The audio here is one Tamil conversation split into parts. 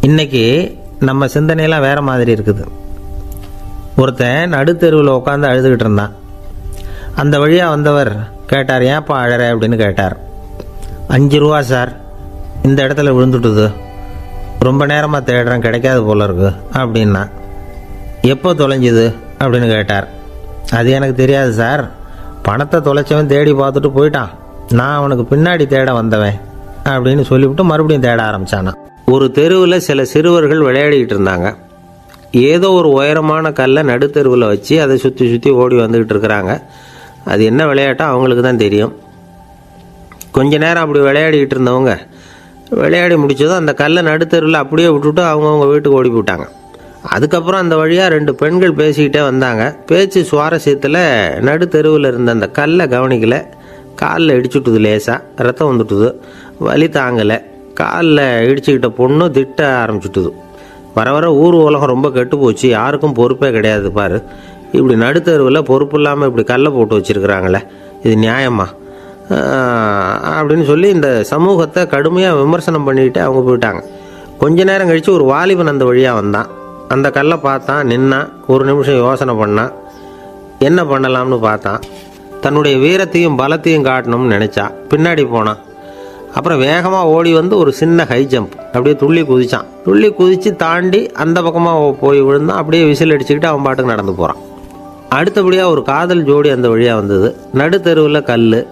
இன்றைக்கி நம்ம சிந்தனையெல்லாம் வேறு மாதிரி இருக்குது. ஒருத்தன் நடுத்தெருவில் உட்காந்து அழுதுகிட்டு இருந்தான். அந்த வழியாக வந்தவர் கேட்டார், ஏன்ப்பா அழற அப்படின்னு கேட்டார். 5 ரூபா சார், இந்த இடத்துல விழுந்துட்டுது, ரொம்ப நேரமாக தேடுறேன், கிடைக்காது போல இருக்கு அப்படின்னா. எப்போ தொலைஞ்சுது அப்படின்னு கேட்டார். அது எனக்கு தெரியாது சார், பணத்தை தொலைச்சவன் தேடி பார்த்துட்டு போயிட்டான், நான் அவனுக்கு பின்னாடி தேட வந்தவன் அப்படின்னு சொல்லிவிட்டு மறுபடியும் தேட ஆரம்பித்தானா. ஒரு தெருவில் சில சிறுவர்கள் விளையாடிக்கிட்டு இருந்தாங்க. ஏதோ ஒரு உயரமான கல்லை நடுத்தெருவில் வச்சு அதை சுற்றி சுற்றி ஓடி வந்துக்கிட்டு இருக்கிறாங்க. அது என்ன விளையாட்டோ அவங்களுக்கு தான் தெரியும். கொஞ்ச நேரம் அப்படி விளையாடிக்கிட்டு இருந்தவங்க விளையாடி முடித்ததும் அந்த கல்லை நடுத்தெருவில் அப்படியே விட்டுவிட்டு அவங்கவுங்க வீட்டுக்கு ஓடி போயிட்டாங்க. அதுக்கப்புறம் அந்த வழியாக 2 பெண்கள் பேசிக்கிட்டே வந்தாங்க. பேச்சு சுவாரஸ்யத்தில் நடுத்தெருவில் இருந்த அந்த கல்லை கவனிக்கலை. காலில் இடிச்சுட்டுது, லேசாக ரத்தம் வந்துட்டுது, வலி தாங்கலை. காலில் இடிச்சுக்கிட்ட பொண்ணு திட்ட ஆரம்பிச்சுட்டுது. வர வர ஊர் உலகம் ரொம்ப கெட்டு போச்சு, யாருக்கும் பொறுப்பே கிடையாது பாரு, இப்படி நடுத்தெருவில் பொறுப்பு இல்லாமல் இப்படி கல்லை போட்டு வச்சுருக்குறாங்களே, இது நியாயமா அப்படின்னு சொல்லி இந்த சமூகத்தை கடுமையாக விமர்சனம் பண்ணிக்கிட்டு அவங்க போயிட்டாங்க. கொஞ்ச நேரம் கழித்து ஒரு வாலிபன் அந்த வழியாக வந்தான். அந்த கல்லை பார்த்தான், நின்னான், ஒரு நிமிஷம் யோசனை பண்ணான், என்ன பண்ணலாம்னு பார்த்தான். தன்னுடைய வீரத்தையும் பலத்தையும் காட்டணும்னு நினச்சான். பின்னாடி போனான். அப்புறம் வேகமாக ஓடி வந்து ஒரு சின்ன ஹை ஜம்ப் அப்படியே துள்ளி குதிச்சான். துள்ளி குதித்து தாண்டி அந்த பக்கமாக போய் விழுந்தான். அப்படியே விசில் அடிச்சுக்கிட்டு அவன் பாட்டுக்கு நடந்து போகிறான். அடுத்தபடியாக ஒரு காதல் ஜோடி அந்த வழியாக வந்தது. நடுத்தெருவில்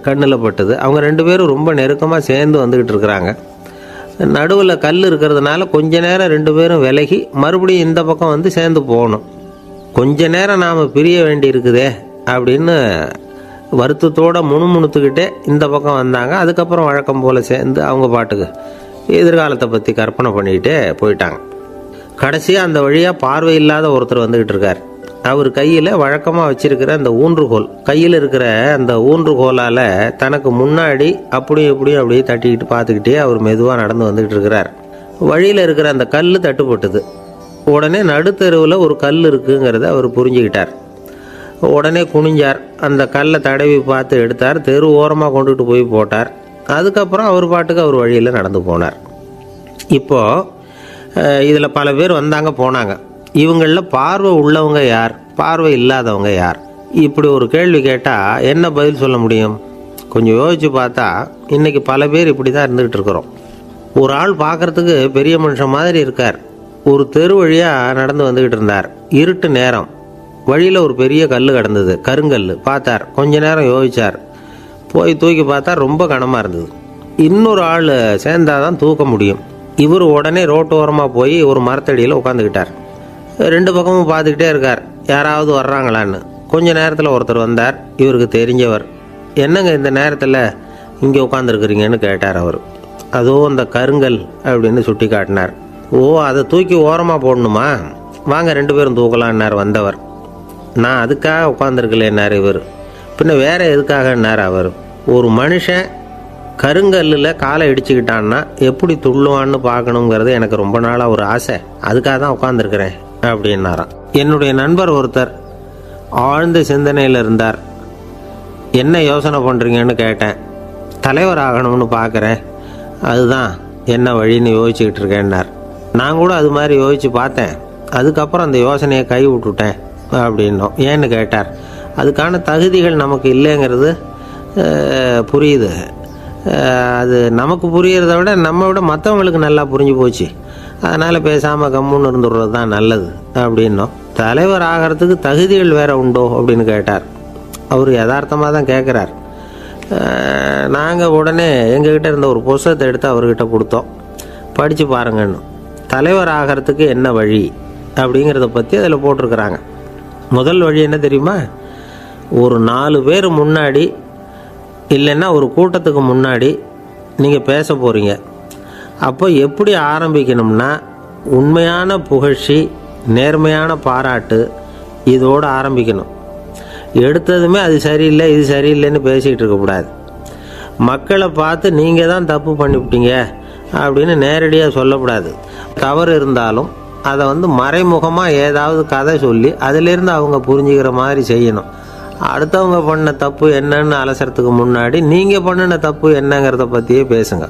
கண்ணில் பட்டது. அவங்க 2 பேரும் ரொம்ப நெருக்கமாக சேர்ந்து வந்துக்கிட்டு இருக்கிறாங்க. நடுவில் கல் இருக்கிறதுனால கொஞ்ச நேரம் 2 பேரும் விலகி மறுபடியும் இந்த பக்கம் வந்து சேர்ந்து போகணும். கொஞ்ச நேரம் நாம் பிரிய வேண்டி இருக்குதே அப்படின்னு வருத்தத்தோடு முணுமுணுத்துக்கிட்டே இந்த பக்கம் வந்தாங்க. அதுக்கப்புறம் வழக்கம் போல் சேர்ந்து அவங்க பாட்டுக்கு எதிர்காலத்தை பற்றி கற்பனை பண்ணிக்கிட்டே போயிட்டாங்க. கடைசியாக அந்த வழியாக பார்வை இல்லாத ஒருத்தர் வந்துக்கிட்டு இருக்கார். அவர் கையில் வழக்கமாக வச்சிருக்கிற அந்த ஊன்றுகோல், கையில் இருக்கிற அந்த ஊன்றுகோலால் தனக்கு முன்னாடி அப்படியும் இப்படியும் அப்படியே தட்டிக்கிட்டு பார்த்துக்கிட்டே அவர் மெதுவாக நடந்து வந்துக்கிட்டு இருக்கிறார். வழியில் இருக்கிற அந்த கல் தட்டுப்பட்டது. உடனே நடுத்தெருவில் ஒரு கல் இருக்குங்கிறத அவர் புரிஞ்சுக்கிட்டார். உடனே குனிஞ்சார், அந்த கல்லை தடவி பார்த்து எடுத்தார், தெரு ஓரமாக கொண்டுட்டு போய் போட்டார். அதுக்கப்புறம் அவர் பாட்டுக்கு அவர் வழியில் நடந்து போனார். இப்போது இதில் பல பேர் வந்தாங்க போனாங்க. இவங்களில் பார்வை உள்ளவங்க யார், பார்வை இல்லாதவங்க யார்? இப்படி ஒரு கேள்வி கேட்டால் என்ன பதில் சொல்ல முடியும்? கொஞ்சம் யோசித்து பார்த்தா இன்றைக்கி பல பேர் இப்படி தான் இருந்துகிட்டு இருக்கிறோம். ஒரு ஆள் பார்க்குறதுக்கு பெரிய மனுஷன் மாதிரி இருக்கார். ஒரு தெரு வழியாக நடந்து வந்துக்கிட்டு இருந்தார். இருட்டு நேரம். வழியில் ஒரு பெரிய கல் கிடந்தது, கருங்கல். பார்த்தார், கொஞ்ச நேரம் யோசித்தார். போய் தூக்கி பார்த்தா ரொம்ப கனமாக இருந்தது. இன்னொரு ஆள் சேர்ந்தாதான் தூக்க முடியும். இவர் உடனே ரோட்டு ஓரமாக போய் ஒரு மரத்தடியில் உட்காந்துக்கிட்டார். 2 பக்கமும் பார்த்துக்கிட்டே இருக்கார், யாராவது வர்றாங்களான்னு. கொஞ்ச நேரத்தில் ஒருத்தர் வந்தார், இவருக்கு தெரிஞ்சவர். என்னங்க இந்த நேரத்தில் இங்கே உட்காந்துருக்குறீங்கன்னு கேட்டார் அவர். அதோ அந்த கருங்கல் அப்படின்னு சுட்டி காட்டினார். ஓ, அதை தூக்கி ஓரமாக போடணுமா, வாங்க 2 பேரும் தூக்கலான்னார் வந்தவர். நான் அதுக்காக உட்காந்துருக்கலேன்னார் இவர். பின்ன வேற எதுக்காகன்னார் அவர். ஒரு மனுஷன் கருங்கல்லில் காலை இடிச்சுக்கிட்டான்னா எப்படி துள்ளுவான்னு பார்க்கணுங்கிறது எனக்கு ரொம்ப நாளாக ஒரு ஆசை, அதுக்காக தான் உட்காந்துருக்கிறேன் அப்படின்னாராம். என்னுடைய நண்பர் ஒருத்தர் ஆழ்ந்த சிந்தனையில் இருந்தார். என்ன யோசனை பண்ணுறீங்கன்னு கேட்டேன். தலைவர் ஆகணும்னு பார்க்குறேன், அதுதான் என்ன வழின்னு யோசிச்சுக்கிட்டு இருக்கேன்னார். நான் கூட அது மாதிரி யோசித்து பார்த்தேன், அதுக்கப்புறம் அந்த யோசனையை கை விட்டுட்டேன் அப்படின்னோம். ஏன்னு கேட்டார். அதுக்கான தகுதிகள் நமக்கு இல்லைங்கிறது புரியுது. அது நமக்கு புரியறத விட நம்ம விட மற்றவங்களுக்கு நல்லா புரிஞ்சு போச்சு. அதனால் பேசாமல் கம்முன்னு இருந்துடுறது தான் நல்லது அப்படின்னோம். தலைவர் ஆகிறதுக்கு தகுதிகள் வேறு உண்டோ அப்படின்னு கேட்டார். அவர் யதார்த்தமாக தான் கேட்குறார். நாங்கள் உடனே எங்ககிட்ட இருந்த ஒரு புத்தகத்தை எடுத்து அவர்கிட்ட கொடுத்தோம், படித்து பாருங்கன்னு. தலைவர் ஆகிறதுக்கு என்ன வழி அப்படிங்கிறத பற்றி அதில் போட்டிருக்கிறாங்க. முதல் வழி என்ன தெரியுமா? ஒரு 4 பேர் முன்னாடி இல்லைன்னா ஒரு கூட்டத்துக்கு முன்னாடி நீங்கள் பேச போகிறீங்க. அப்போ எப்படி ஆரம்பிக்கணும்னா, உண்மையான புகழ்ச்சி, நேர்மையான பாராட்டு, இதோடு ஆரம்பிக்கணும். எடுத்ததுமே அது சரியில்லை இது சரியில்லைன்னு பேசிகிட்டு இருக்கக்கூடாது. மக்களை பார்த்து நீங்கள் தான் தப்பு பண்ணிவிட்டீங்க அப்படின்னு நேரடியாக சொல்லக்கூடாது. தவறு இருந்தாலும் அதை மறைமுகமாக ஏதாவது கதை சொல்லி அதிலிருந்து அவங்க புரிஞ்சுக்கிற மாதிரி செய்யணும். அடுத்தவங்க பண்ண தப்பு என்னன்னு அலசறதுக்கு முன்னாடி நீங்கள் பண்ணின தப்பு என்னங்கிறத பற்றியே பேசுங்க.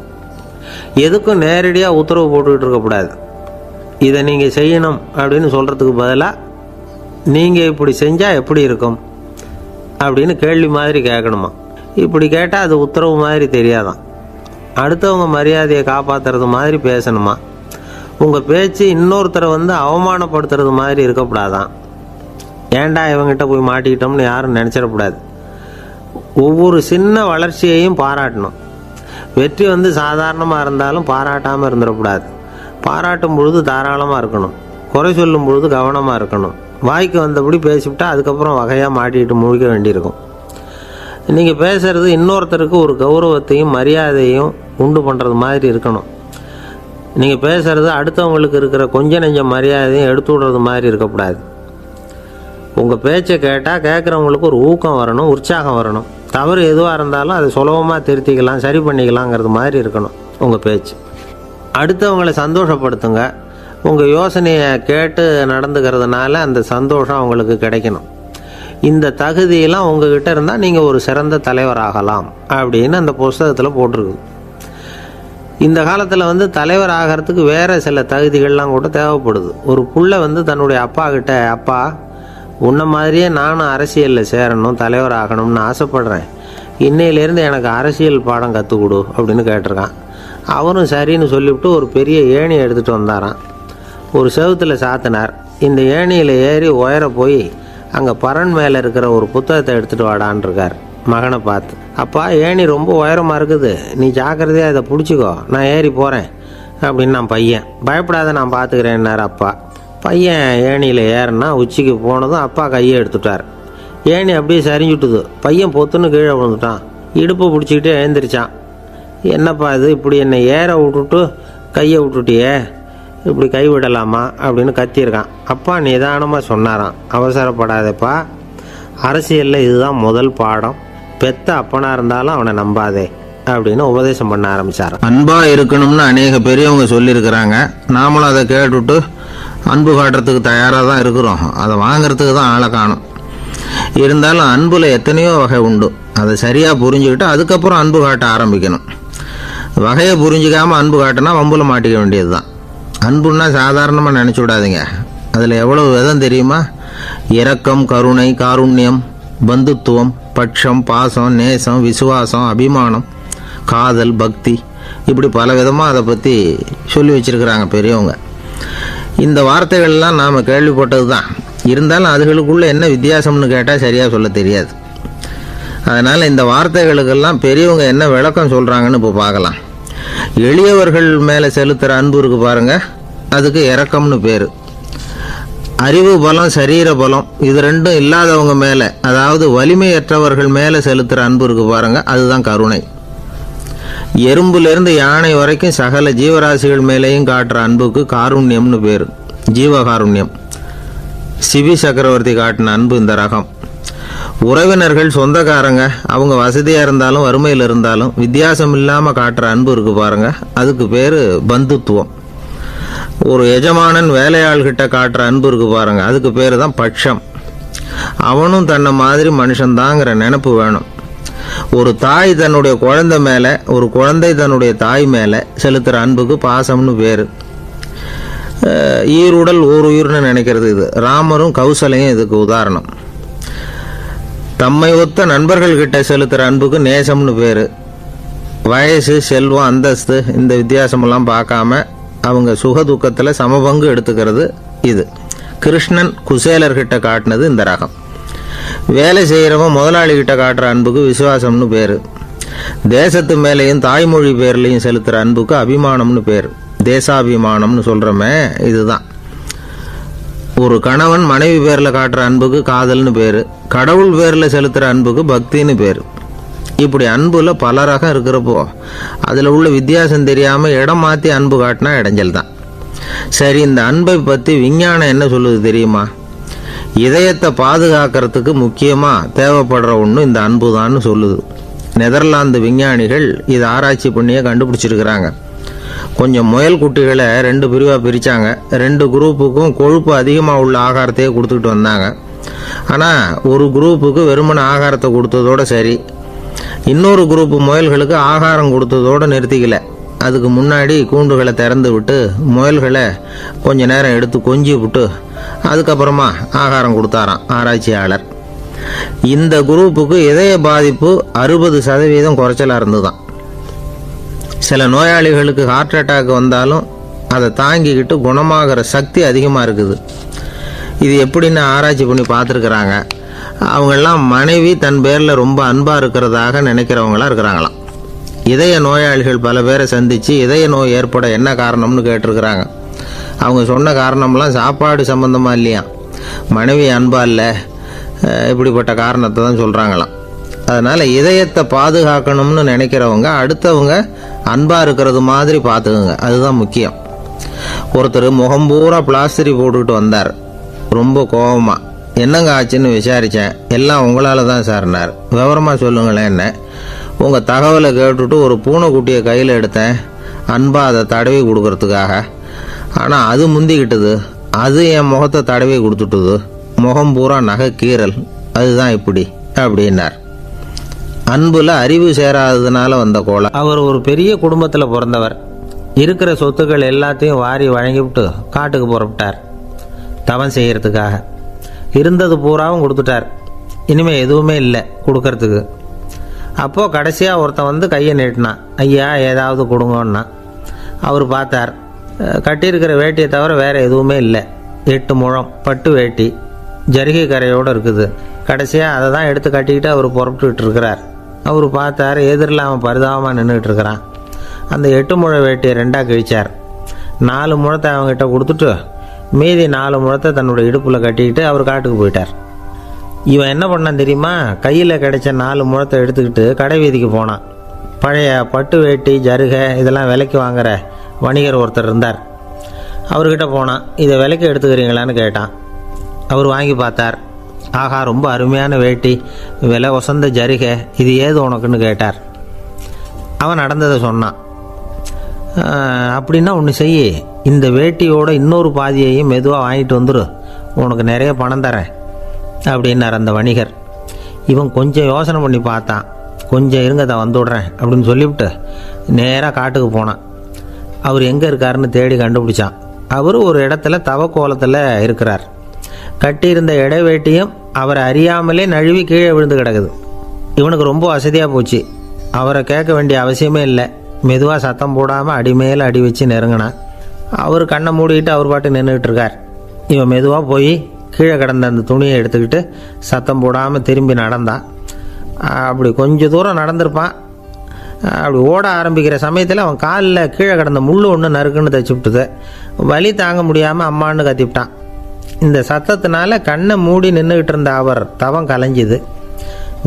எதுக்கும் நேரடியாக உத்தரவு போட்டுக்கிட்டு இருக்கக்கூடாது. இதை நீங்கள் செய்யணும் அப்படின்னு சொல்கிறதுக்கு பதிலாக நீங்கள் இப்படி செஞ்சால் எப்படி இருக்கும் அப்படின்னு கேள்வி மாதிரி கேட்கணுமா. இப்படி கேட்டால் அது உத்தரவு மாதிரி தெரியாதான். அடுத்தவங்க மரியாதையை காப்பாற்றுறது மாதிரி பேசணுமா. உங்கள் பேச்சு இன்னொருத்தரை அவமானப்படுத்துறது மாதிரி இருக்கக்கூடாதான். ஏண்டா இவங்கிட்ட போய் மாட்டிக்கிட்டோம்னு யாரும் நினச்சிடக்கூடாது. ஒவ்வொரு சின்ன வளர்ச்சியையும் பாராட்டணும். வெற்றி சாதாரணமாக இருந்தாலும் பாராட்டாமல் இருந்துடக்கூடாது. பாராட்டும் பொழுது தாராளமாக இருக்கணும். குறை சொல்லும் பொழுது கவனமாக இருக்கணும். வாய்க்கு வந்தபடி பேசிவிட்டால் அதுக்கப்புறம் வகையாக மாட்டிக்கிட்டு முழிக்க வேண்டியிருக்கும். நீங்கள் பேசுகிறது இன்னொருத்தருக்கு ஒரு கௌரவத்தையும் மரியாதையும் உண்டு பண்ணுறது மாதிரி இருக்கணும். நீங்கள் பேசுகிறது அடுத்தவங்களுக்கு இருக்கிற கொஞ்ச நெஞ்ச மரியாதையும் எடுத்து விடுறது மாதிரி இருக்கக்கூடாது. உங்கள் பேச்சை கேட்டால் கேட்குறவங்களுக்கு ஒரு ஊக்கம் வரணும், உற்சாகம் வரணும். தவறு எதுவாக இருந்தாலும் அதை சுலபமாக திருத்திக்கலாம், சரி பண்ணிக்கலாங்கிறது மாதிரி இருக்கணும் உங்கள் பேச்சு. அடுத்தவங்களை சந்தோஷப்படுத்துங்க. உங்கள் யோசனையை கேட்டு நடந்துக்கிறதுனால அந்த சந்தோஷம் அவங்களுக்கு கிடைக்கணும். இந்த தகுதியெல்லாம் உங்ககிட்ட இருந்தால் நீங்கள் ஒரு சிறந்த தலைவராகலாம் அப்படின்னு அந்த புஸ்தகத்தில் போட்டிருக்கு. இந்த காலத்தில் தலைவர் ஆகிறதுக்கு வேறு சில தகுதிகள்லாம் கூட தேவைப்படுது. ஒரு புள்ள தன்னுடைய அப்பா கிட்ட, அப்பா உன்ன மாதிரியே நானும் அரசியலில் சேரணும், தலைவர் ஆகணும்னு ஆசைப்படுறேன், இன்னையிலேருந்து எனக்கு அரசியல் பாடம் கற்றுக் கொடு அப்படின்னு கேட்டிருக்கான். அவரும் சரின்னு சொல்லிவிட்டு ஒரு பெரிய ஏணி எடுத்துகிட்டு வந்தாராம். ஒரு செவுத்தில் சாத்தினார். இந்த ஏணியில் ஏறி உயர போய் அங்கே பரன் மேலே இருக்கிற ஒரு புத்தகத்தை எடுத்துகிட்டு வாடான்னு இருக்கார். மகனை பார்த்து, அப்பா ஏணி ரொம்ப உயரமாக இருக்குது, நீ ஜாக்கிரதையாக இதை பிடிச்சிக்கோ, நான் ஏறி போகிறேன் அப்படின்னு நான் பையன். பயப்படாத, நான் பார்த்துக்கிறேன்னார் அப்பா. பையன் ஏணியில் ஏறினா உச்சிக்கு போனதும் அப்பா கையை எடுத்துட்டார். ஏணி அப்படியே சரிஞ்சுட்டுது. பையன் பொத்துன்னு கீழே விழுந்துட்டான். இடுப்பு பிடிச்சிக்கிட்டே எழுந்திரிச்சான். என்னப்பா இது, இப்படி என்னை ஏற விட்டுட்டு கையை விட்டுட்டியே, இப்படி கை விடலாமா அப்படின்னு கத்தியிருக்கான். அப்பா நிதானமாக சொன்னாராம், அவசரப்படாதேப்பா, அரசியலில் இதுதான் முதல் பாடம், பெத்த அப்பனாக இருந்தாலும் அவனை நம்பாதே அப்படின்னு உபதேசம் பண்ண ஆரம்பித்தார். அன்பாக இருக்கணும்னு அநேக பெரியவங்க சொல்லியிருக்கிறாங்க. நாமளும் அதை கேட்டுவிட்டு அன்பு காட்டுறதுக்கு தயாராக தான் இருக்கிறோம். அதை வாங்கிறதுக்கு தான் ஆளை காணும். இருந்தாலும் அன்பில் எத்தனையோ வகை உண்டு. அதை சரியாக புரிஞ்சுக்கிட்டு அதுக்கப்புறம் அன்பு காட்ட ஆரம்பிக்கணும். வகையை புரிஞ்சிக்காமல் அன்பு காட்டினா வம்புல மாட்டிக்க வேண்டியது தான். அன்புன்னா சாதாரணமாக நினச்சி விடாதீங்க. அதில் எவ்வளவு விதம் தெரியுமா? இரக்கம், கருணை, காருண்யம், பந்துத்துவம், பட்சம், பாசம், நேசம், விசுவாசம், அபிமானம், காதல், பக்தி, இப்படி பல விதமாக அதை பற்றி சொல்லி வச்சுருக்கிறாங்க பெரியவங்க. இந்த வார்த்தைகள்லாம் நாம் கேள்விப்பட்டது தான். இருந்தாலும் அதுகளுக்குள்ளே என்ன வித்தியாசம்னு கேட்டால் சரியாக சொல்ல தெரியாது. அதனால் இந்த வார்த்தைகளுக்கெல்லாம் பெரியவங்க என்ன விளக்கம் சொல்கிறாங்கன்னு இப்போ பார்க்கலாம். எளியவர்கள் மேலே செலுத்துகிற அன்பு இருக்கு பாருங்கள், அதுக்கு இரக்கம்னு பேர். அறிவு பலம், சரீர பலம், இது ரெண்டும் இல்லாதவங்க மேலே, அதாவது வலிமையற்றவர்கள் மேலே செலுத்துகிற அன்பு இருக்கு பாருங்க, அதுதான் கருணை. எறும்புலேருந்து யானை வரைக்கும் சகல ஜீவராசிகள் மேலேயும் காட்டுற அன்புக்கு காருண்யம்னு பேர், ஜீவகாருண்யம். சிபி சக்கரவர்த்தி காட்டின அன்பு இந்த ரகம். உறவினர்கள், சொந்தக்காரங்க, அவங்க வசதியாக இருந்தாலும் வறுமையில் இருந்தாலும் வித்தியாசம் இல்லாமல் காட்டுற அன்பு இருக்கு பாருங்க, அதுக்கு பேர் பந்துத்துவம். ஒரு எஜமானன் வேலையாள்கிட்ட காட்டுற அன்பு இருக்கு பாருங்க, அதுக்கு பேர் தான் பட்சம். அவனும் தன்னை மாதிரி மனுஷன்தாங்கிற நினைப்பு வேணும். ஒரு தாய் தன்னுடைய குழந்தை மேலே, ஒரு குழந்தை தன்னுடைய தாய் மேலே செலுத்துகிற அன்புக்கு பாசம்னு பேர். ஈருடல் ஓர் உயிர்னு நினைக்கிறது இது. ராமரும் கௌசலையும் இதுக்கு உதாரணம். தம்மை ஒத்த நண்பர்கள்கிட்ட செலுத்துகிற அன்புக்கு நேசம்னு பேர். வயசு, செல்வம், அந்தஸ்து, இந்த வித்தியாசமெல்லாம் பார்க்காம அவங்க சுக துக்கத்தில் சமபங்கு எடுத்துக்கிறது இது. கிருஷ்ணன் குசேலர்கிட்ட காட்டினது இந்த ரகம். வேலை செய்கிறவன் முதலாளிகிட்ட காட்டுற அன்புக்கு விசுவாசம்னு பேர். தேசத்து மேலேயும் தாய்மொழி பேர்லையும் செலுத்துகிற அன்புக்கு அபிமானம்னு பேர். தேசாபிமானம்னு சொல்கிறோமே, இதுதான். ஒரு கணவன் மனைவி பேரில் காட்டுற அன்புக்கு காதல்னு பேர். கடவுள் பேரில் செலுத்துகிற அன்புக்கு பக்தின்னு பேர். இப்படி அன்புல பல ரகம் இருக்கிறப்போ அதில் உள்ள வித்தியாசம் தெரியாமல் இடம் மாற்றி அன்பு காட்டினா இடைஞ்சல் தான். சரி, இந்த அன்பை பற்றி விஞ்ஞானம் என்ன சொல்லுது தெரியுமா? இதயத்தை பாதுகாக்கிறதுக்கு முக்கியமாக தேவைப்படுற ஒன்று இந்த அன்பு தான்னு சொல்லுது. நெதர்லாந்து விஞ்ஞானிகள் இதை ஆராய்ச்சி பண்ணியே கண்டுபிடிச்சிருக்கிறாங்க. கொஞ்சம் முயல் குட்டிகளை 2 பிரிவாக பிரித்தாங்க. 2 குரூப்புக்கும் கொழுப்பு அதிகமாக உள்ள ஆகாரத்தையே கொடுத்துக்கிட்டு வந்தாங்க. ஆனால் ஒரு குரூப்புக்கு வெறுமன ஆகாரத்தை கொடுத்ததோடு சரி, இன்னொரு குரூப்பு முயல்களுக்கு ஆகாரம் கொடுத்ததோடு நிறுத்திக்கல. அதுக்கு முன்னாடி கூண்டுகளை திறந்து விட்டு முயல்களை கொஞ்ச நேரம் எடுத்து கொஞ்சி விட்டு அதுக்கப்புறமா ஆகாரம் கொடுத்தாராம் ஆராய்ச்சியாளர். இந்த குரூப்புக்கு இதய பாதிப்பு 60% குறைச்சலாக இருந்துதான். சில நோயாளிகளுக்கு ஹார்ட் அட்டாக் வந்தாலும் அதை தாங்கிக்கிட்டு குணமாகிற சக்தி அதிகமாக இருக்குது. இது எப்படின்னு ஆராய்ச்சி பண்ணி பார்த்துருக்குறாங்க. அவங்கெல்லாம் மனைவி தன் பேரில் ரொம்ப அன்பாக இருக்கிறதாக நினைக்கிறவங்களாம் இருக்கிறாங்களாம். இதய நோயாளிகள் பல பேரை சந்தித்து இதய நோய் ஏற்பட என்ன காரணம்னு கேட்டிருக்கிறாங்க. அவங்க சொன்ன காரணம்லாம் சாப்பாடு சம்மந்தமாக இல்லையா, மனைவி அன்பா இல்லை, இப்படிப்பட்ட காரணத்தை தான் சொல்கிறாங்களாம். அதனால் இதயத்தை பாதுகாக்கணும்னு நினைக்கிறவங்க அடுத்தவங்க அன்பாக இருக்கிறது மாதிரி பார்த்துக்குங்க, அதுதான் முக்கியம். ஒருத்தர் முகம் பூரா பிளாஸ்டரி போட்டுக்கிட்டு வந்தார். ரொம்ப கோபமாக, என்னங்க ஆச்சுன்னு விசாரித்தேன். எல்லாம் உங்களால் தான் சார்னார். விவரமாக சொல்லுங்களேன். என்ன உங்கள் தகவலை கேட்டுட்டு ஒரு பூனைக்குட்டியை கையில் எடுத்தேன், அன்பாக அதை தடவி கொடுக்கறதுக்காக. ஆனால் அது முந்திக்கிட்டது, அது என் முகத்தை தடவி கொடுத்துட்டுது, முகம் பூரா நகை கீறல், அதுதான் இப்படி அப்படின்னார். அன்புல அறிவு சேராததுனால வந்த கோலை. அவர் ஒரு பெரிய குடும்பத்தில் பிறந்தவர். இருக்கிற சொத்துக்கள் எல்லாத்தையும் வாரி வழங்கிவிட்டு காட்டுக்கு புறப்பட்டார் தவம் செய்யறதுக்காக. இருந்தது பூராவும் கொடுத்துட்டார். இனிமேல் எதுவுமே இல்லை கொடுக்கறதுக்கு. அப்போது கடைசியாக ஒருத்தன் வந்து கையை நீட்டினான். ஐயா ஏதாவது கொடுங்கன்னா. அவர் பார்த்தார். கட்டியிருக்கிற வேட்டியை தவிர வேறு எதுவுமே இல்லை. 8 முழம் பட்டு வேட்டி, ஜரிகை கரையோடு இருக்குது. கடைசியாக அதை தான் எடுத்து கட்டிக்கிட்டு அவர் புறப்பட்டுக்கிட்டு இருக்கிறார். அவர் பார்த்தார், எதிரில் அவன் பரிதாபமாக நின்றுட்டு இருக்கிறான். அந்த 8 முழ வேட்டியை 2ஆக கிழிச்சார். 4 முழத்தை அவங்ககிட்ட கொடுத்துட்டு மீதி 4 முழத்தை தன்னுடைய இடுப்பில் கட்டிக்கிட்டு அவர் காட்டுக்கு போயிட்டார். இவன் என்ன பண்ணான் தெரியுமா? கையில் கிடைச்ச 4 முழத்தை எடுத்துக்கிட்டு கடை வீதிக்கு போனான். பழைய பட்டு வேட்டி ஜருகை இதெல்லாம் விலைக்கு வாங்குற வணிகர் ஒருத்தர் இருந்தார். அவர்கிட்ட போனான். இதை விலைக்கு எடுத்துக்கிறீங்களான்னு கேட்டான். அவர் வாங்கி பார்த்தார். ஆகா, ரொம்ப அருமையான வேட்டி, விலை உசந்த ஜருகை, இது ஏது உனக்குன்னு கேட்டார். அவன் நடந்ததை சொன்னான். அப்படின்னா ஒன்று செய்ய, இந்த வேட்டியோட இன்னொரு பாதியையும் மெதுவாக வாங்கிட்டு வந்துரு, உனக்கு நிறைய பணம் தரேன் அப்படின்னார் அந்த வணிகர். இவன் கொஞ்சம் யோசனை பண்ணி பார்த்தான். கொஞ்சம் இருங்க, அதை வந்துவிடுறேன் அப்படின்னு சொல்லிவிட்டு நேராக காட்டுக்கு போனான். அவர் எங்கே இருக்காருன்னு தேடி கண்டுபிடிச்சான். அவர் ஒரு இடத்துல தவக்கோலத்தில் இருக்கிறார். கட்டியிருந்த இடைவேட்டியும் அவரை அறியாமலே நழுவி கீழே விழுந்து கிடக்குது. இவனுக்கு ரொம்ப வசதியாக போச்சு. அவரை கேட்க வேண்டிய அவசியமே இல்லை. மெதுவாக சத்தம் போடாமல் அடிமேல் அடி வச்சு நெருங்கினான். அவர் கண்ணை மூடிக்கிட்டு அவர் பாட்டு நின்றுக்கிட்டு இருக்கார். இவன் மெதுவாக போய் கீழே கிடந்த அந்த துணியை எடுத்துக்கிட்டு சத்தம் போடாமல் திரும்பி நடந்தான். அப்படி கொஞ்சம் தூரம் நடந்திருப்பான். அப்படி ஓட ஆரம்பிக்கிற சமயத்தில் அவன் காலில் கீழே கிடந்த முள் ஒன்று நறுக்குன்னு தைச்சி விட்டுது. வலி தாங்க முடியாமல் அம்மான்னு கத்திவிட்டான். இந்த சத்தத்தினால கண்ணை மூடி நின்றுக்கிட்டு இருந்த அவர் தவம் கலைஞ்சிது.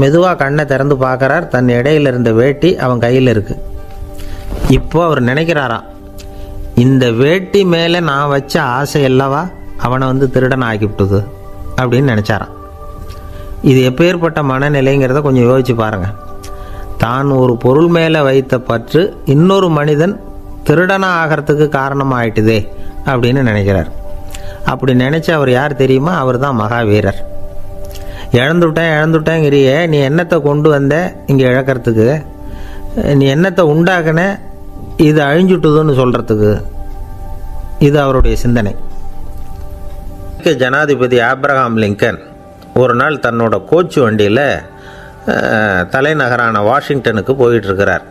மெதுவாக கண்ணை திறந்து பார்க்குறார். தன் இடையில இருந்த வேட்டி அவன் கையில் இருக்குது. இப்போ அவர் நினைக்கிறாராம், இந்த வேட்டி மேலே நான் வச்ச ஆசை அல்லவா அவனை வந்து திருடன் ஆக்கிவிட்டுது அப்படின்னு நினச்சாரான். இது எப்பேற்பட்ட மனநிலைங்கிறத கொஞ்சம் யோசிச்சு பாருங்கள். தான் ஒரு பொருள் மேலே வைத்த பற்று இன்னொரு மனிதன் திருடனாக ஆகிறதுக்கு காரணமாயிட்டுதே அப்படின்னு நினைக்கிறார். அப்படி நினச்ச அவர் யார் தெரியுமா? அவர் தான் மகாவீரர். இழந்துட்டேங்கிறியே, நீ என்னத்தை கொண்டு வந்த இங்கே இழக்கிறதுக்கு? நீ என்னத்தை உண்டாக்குன இது அழிஞ்சுட்டுதுன்னு சொல்கிறதுக்கு? இது அவருடைய சிந்தனை. ஜனாதிபதி ஆப்ரஹாம் லிங்கன் ஒரு நாள் தன்னோட கோச்சு வண்டியில் தலைநகரான வாஷிங்டனுக்கு போயிட்டுருக்கிறார்.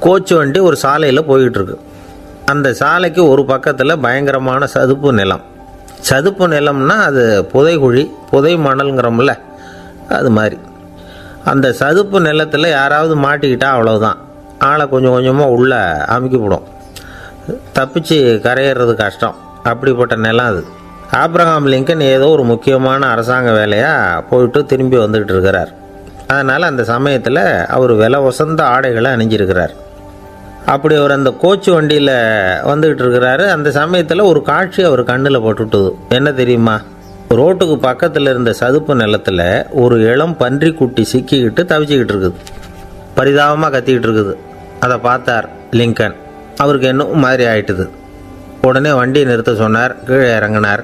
கோச்சு வண்டி ஒரு சாலையில் போயிட்டுருக்கு. அந்த சாலைக்கு ஒரு பக்கத்தில் பயங்கரமான சதுப்பு நிலம். சதுப்பு நிலம்னா அது புதைகுழி, புதை மணல்ங்கிறோம்ல, அது மாதிரி. அந்த சதுப்பு நிலத்தில் யாராவது மாட்டிக்கிட்டால் அவ்வளோதான், ஆளை கொஞ்சம் கொஞ்சமாக உள்ளே அமுக்கிவிடும். தப்பிச்சு கரையேறது கஷ்டம். அப்படிப்பட்ட நிலம் அது. ஆப்ரஹாம் லிங்கன் ஏதோ ஒரு முக்கியமான அரசாங்க வேலையாக போயிட்டு திரும்பி வந்துக்கிட்டு இருக்கிறார். அதனால் அந்த சமயத்தில் அவர் விலை உசந்த ஆடைகளை அணிஞ்சிருக்கிறார். அப்படி அவர் அந்த கோச்சு வண்டியில் வந்துக்கிட்டு இருக்கிறாரு. அந்த சமயத்தில் ஒரு காட்சி அவர் கண்ணில் பட்டுட்டுது. என்ன தெரியுமா? ரோட்டுக்கு பக்கத்தில் இருந்த சதுப்பு நிலத்தில் ஒரு இளம் பன்றி குட்டி சிக்கிக்கிட்டு தவிச்சிக்கிட்டு இருக்குது. பரிதாபமாக கத்திக்கிட்டு இருக்குது. அதை பார்த்தார் லிங்கன். அவருக்கு இன்னும் மாதிரி ஆயிட்டுது. உடனே வண்டியை நிறுத்த சொன்னார். கீழே இறங்கினார்.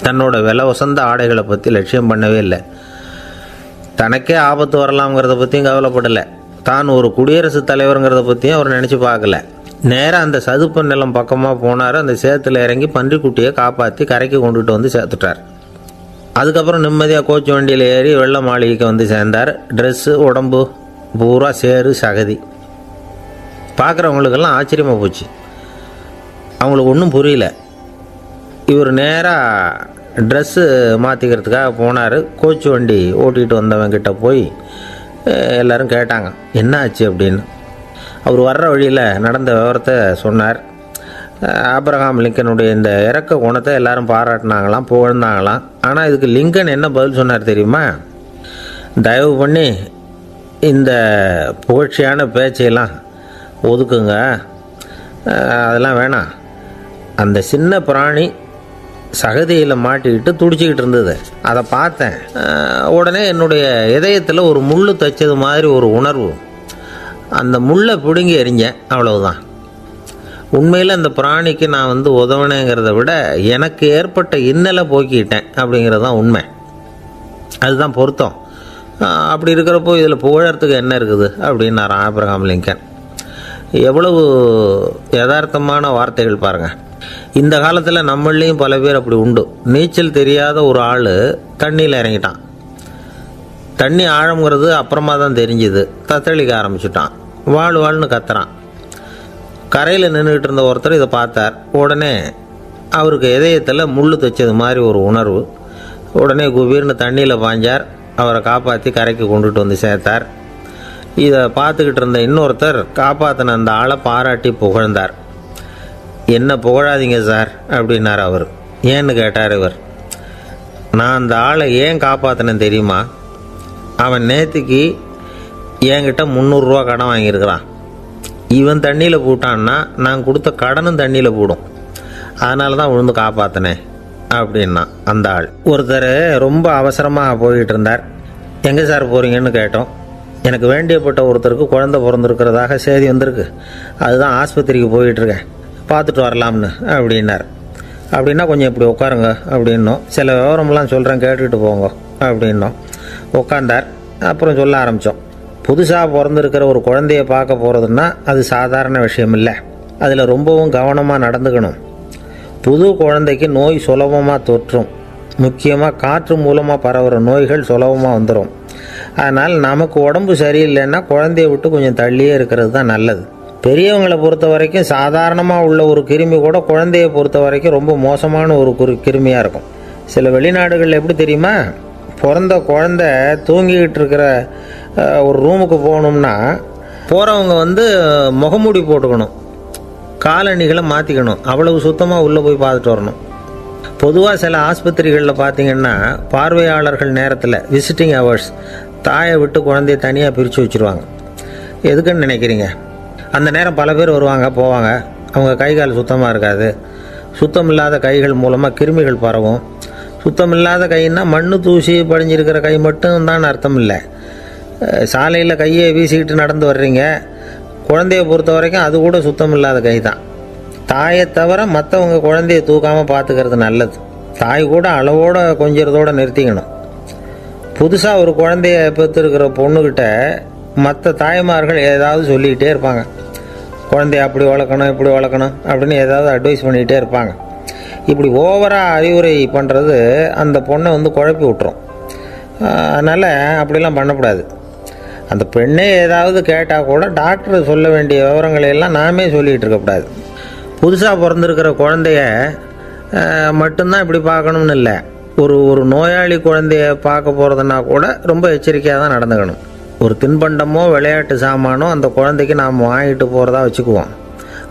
தன்னோட விலை உசந்த ஆடைகளை பற்றி லட்சியம் பண்ணவே இல்லை. தனக்கே ஆபத்து வரலாம்ங்கிறத பற்றியும் கவலைப்படலை. தான் ஒரு குடியரசுத் தலைவருங்கிறத பற்றியும் அவர் நினச்சி பார்க்கல. நேராக அந்த சதுப்பு நிலம் பக்கமாக போனார். அந்த சேத்துல இறங்கி பன்றிக்குட்டியை காப்பாற்றி கரைக்கு கொண்டுட்டு வந்து சேர்த்துட்டார். அதுக்கப்புறம் நிம்மதியாக கோச்சு வண்டியில் ஏறி வெள்ள மாளிகைக்கு வந்து சேர்ந்தார். ட்ரெஸ்ஸு உடம்பு பூரா சேறு சகதி. பார்க்குறவங்களுக்கெல்லாம் ஆச்சரியமாக போச்சு. அவங்களுக்கு ஒன்றும் புரியல. இவர் நேராக ட்ரெஸ்ஸு மாற்றிக்கிறதுக்காக போனார். கோச்சு வண்டி ஓட்டிகிட்டு வந்தவங்கிட்ட போய் எல்லோரும் கேட்டாங்க என்ன ஆச்சு அப்படின்னு. அவர் வர்ற வழியில் நடந்த விவரத்தை சொன்னார். ஆபிரகாம் லிங்கனுடைய இந்த இறக்க குணத்தை எல்லாரும் பாராட்டினாங்களாம், புகழ்ந்தாங்களாம். ஆனால் இதுக்கு லிங்கன் என்ன பதில் சொன்னார் தெரியுமா? தயவு பண்ணி இந்த புகழ்ச்சியான பேச்சையெல்லாம் ஒதுக்குங்க, அதெல்லாம் வேணாம். அந்த சின்ன பிராணி சகதியில் மாட்டிக்கிட்டு துடிச்சிக்கிட்டு இருந்தது, அதை பார்த்தேன். உடனே என்னுடைய இதயத்தில் ஒரு முள் தைச்சது மாதிரி ஒரு உணர்வு. அந்த முள்ளை பிடுங்கி எறிஞ்சேன், அவ்வளவுதான். உண்மையில் அந்த பிராணிக்கு நான் உதவினேங்கிறத விட எனக்கு ஏற்பட்ட இன்னலை போக்கிட்டேன் அப்படிங்கிறது தான் உண்மை. அதுதான் பொருத்தம். அப்படி இருக்கிறப்போ இதில் புகழறதுக்கு என்ன இருக்குது அப்படின்னார் ஆபிரகாம் லிங்கன். எவ்வளவு யதார்த்தமான வார்த்தைகள் பாருங்கள். இந்த காலத்தில் நம்மளையும் பல பேர் அப்படி உண்டு. நீச்சல் தெரியாத ஒரு ஆள் தண்ணியில் இறங்கிட்டான். தண்ணி ஆழங்கிறது அப்புறமா தான் தெரிஞ்சுது. தத்தளிக்க ஆரம்பிச்சுட்டான். வாழ்னு கத்துறான். கரையில் நின்றுக்கிட்டு இருந்த ஒருத்தர் இதை பார்த்தார். உடனே அவருக்கு இதயத்தில் முள் தைச்சது மாதிரி ஒரு உணர்வு. உடனே குபீர்னு தண்ணியில் பாஞ்சார். அவரை காப்பாற்றி கரைக்கு கொண்டுட்டு வந்து சேர்த்தார். இதை பார்த்துக்கிட்டு இருந்த இன்னொருத்தர் காப்பாற்றின அந்த ஆளை பாராட்டி புகழ்ந்தார். என்ன புகழாதீங்க சார் அப்படின்னார் அவர். ஏன்னு கேட்டார் இவர். நான் அந்த ஆளை ஏன் காப்பாற்றினேன் தெரியுமா? அவன் நேற்றுக்கு என்கிட்ட 300 ரூபா கடன் வாங்கியிருக்கிறான். இவன் தண்ணியில் போட்டான்னா நான் கொடுத்த கடனும் தண்ணியில் போடும். அதனால தான் விழுந்து காப்பாற்றினேன் அப்படின்னா அந்த ஆள். ஒருத்தர் ரொம்ப அவசரமாக போய்கிட்டு இருந்தார். எங்கே சார் போகிறீங்கன்னு கேட்டோம். எனக்கு வேண்டியப்பட்ட ஒருத்தருக்கு குழந்தை பிறந்திருக்கிறதாக செய்தி வந்திருக்கு, அதுதான் ஆஸ்பத்திரிக்கு போயிட்டுருக்கேன், பார்த்துட்டு வரலாம்னு அப்படின்னார். அப்படின்னா கொஞ்சம் இப்படி உட்காருங்க அப்படின்னோம். சில விவரமெல்லாம் சொல்கிறேன், கேட்டுக்கிட்டு போங்க அப்படின்னோம். உட்காந்தார். அப்புறம் சொல்ல ஆரம்பித்தோம். புதுசாக பிறந்திருக்கிற ஒரு குழந்தைய பார்க்க போகிறதுன்னா அது சாதாரண விஷயம் இல்லை. அதில் ரொம்பவும் கவனமாக நடந்துக்கணும். புது குழந்தைக்கு நோய் சுலபமாக தொற்றும். முக்கியமாக காற்று மூலமாக பரவுகிற நோய்கள் சுலபமாக வந்துடும். அதனால் நமக்கு உடம்பு சரியில்லைன்னா குழந்தைய விட்டு கொஞ்சம் தள்ளியே இருக்கிறது தான் நல்லது. பெரியவங்களை பொறுத்த வரைக்கும் சாதாரணமாக உள்ள ஒரு கிருமி கூட குழந்தைய பொறுத்த வரைக்கும் ரொம்ப மோசமான ஒரு கிருமியாக இருக்கும். சில வெளிநாடுகளில் எப்படி தெரியுமா? பிறந்த குழந்தை தூங்கிக்கிட்டு இருக்கிற ஒரு ரூமுக்கு போகணும்னா போகிறவங்க முகமூடி போட்டுக்கணும், காலணிகளை மாற்றிக்கணும், அவ்வளவு சுத்தமாக உள்ளே போய் பார்த்துட்டு வரணும். பொதுவாக சில ஆஸ்பத்திரிகளில் பார்த்திங்கன்னா பார்வையாளர்கள் நேரத்தில் விசிட்டிங் ஹவர்ஸ் தாயை விட்டு குழந்தைய தனியாக பிரித்து வச்சுருவாங்க. எதுக்குன்னு நினைக்கிறீங்க? அந்த நேரம் பல பேர் வருவாங்க போவாங்க. அவங்க கை கால் சுத்தமாக இருக்காது. சுத்தம் இல்லாத கைகள் மூலமாக கிருமிகள் பரவும். சுத்தம் இல்லாத கைன்னா மண்ணு தூசி படிஞ்சிருக்கிற கை மட்டும் தான் அர்த்தம் இல்லை. சாலையில் கையை வீசிக்கிட்டு நடந்து வர்றீங்க, குழந்தைய பொறுத்த வரைக்கும் அது கூட சுத்தம் இல்லாத கை தான். தாயை தவிர மற்றவங்க குழந்தைய தூக்காமல் பார்த்துக்கிறது நல்லது. தாய் கூட அளவோடு கொஞ்சிறதோடு நிறுத்திக்கணும். புதுசாக ஒரு குழந்தைய பெற்றுருக்கிற பொண்ணுக்கிட்ட மற்ற தாய்மார்கள் ஏதாவது சொல்லிக்கிட்டே இருப்பாங்க. குழந்தைய அப்படி வளர்க்கணும் இப்படி வளர்க்கணும் அப்படின்னு ஏதாவது அட்வைஸ் பண்ணிக்கிட்டே இருப்பாங்க. இப்படி ஓவராக அறிவுரை பண்ணுறது அந்த பொண்ணை குழப்பி விட்டுரும். அதனால் அப்படிலாம் பண்ணக்கூடாது. அந்த பெண்ணே ஏதாவது கேட்டால் கூட டாக்டர் சொல்ல வேண்டிய விவரங்களையெல்லாம் நாமே சொல்லிகிட்டு இருக்கக்கூடாது. புதுசாக பிறந்திருக்கிற குழந்தைய மட்டும்தான் இப்படி பார்க்கணும்னு இல்லை. ஒரு நோயாளி குழந்தைய பார்க்க போகிறதுனா கூட ரொம்ப எச்சரிக்கையாக தான் நடந்துக்கணும். ஒரு தின்பண்டமோ விளையாட்டு சாமானோ அந்த குழந்தைக்கு நாம் வாங்கிட்டு போகிறதா வச்சுக்குவோம்.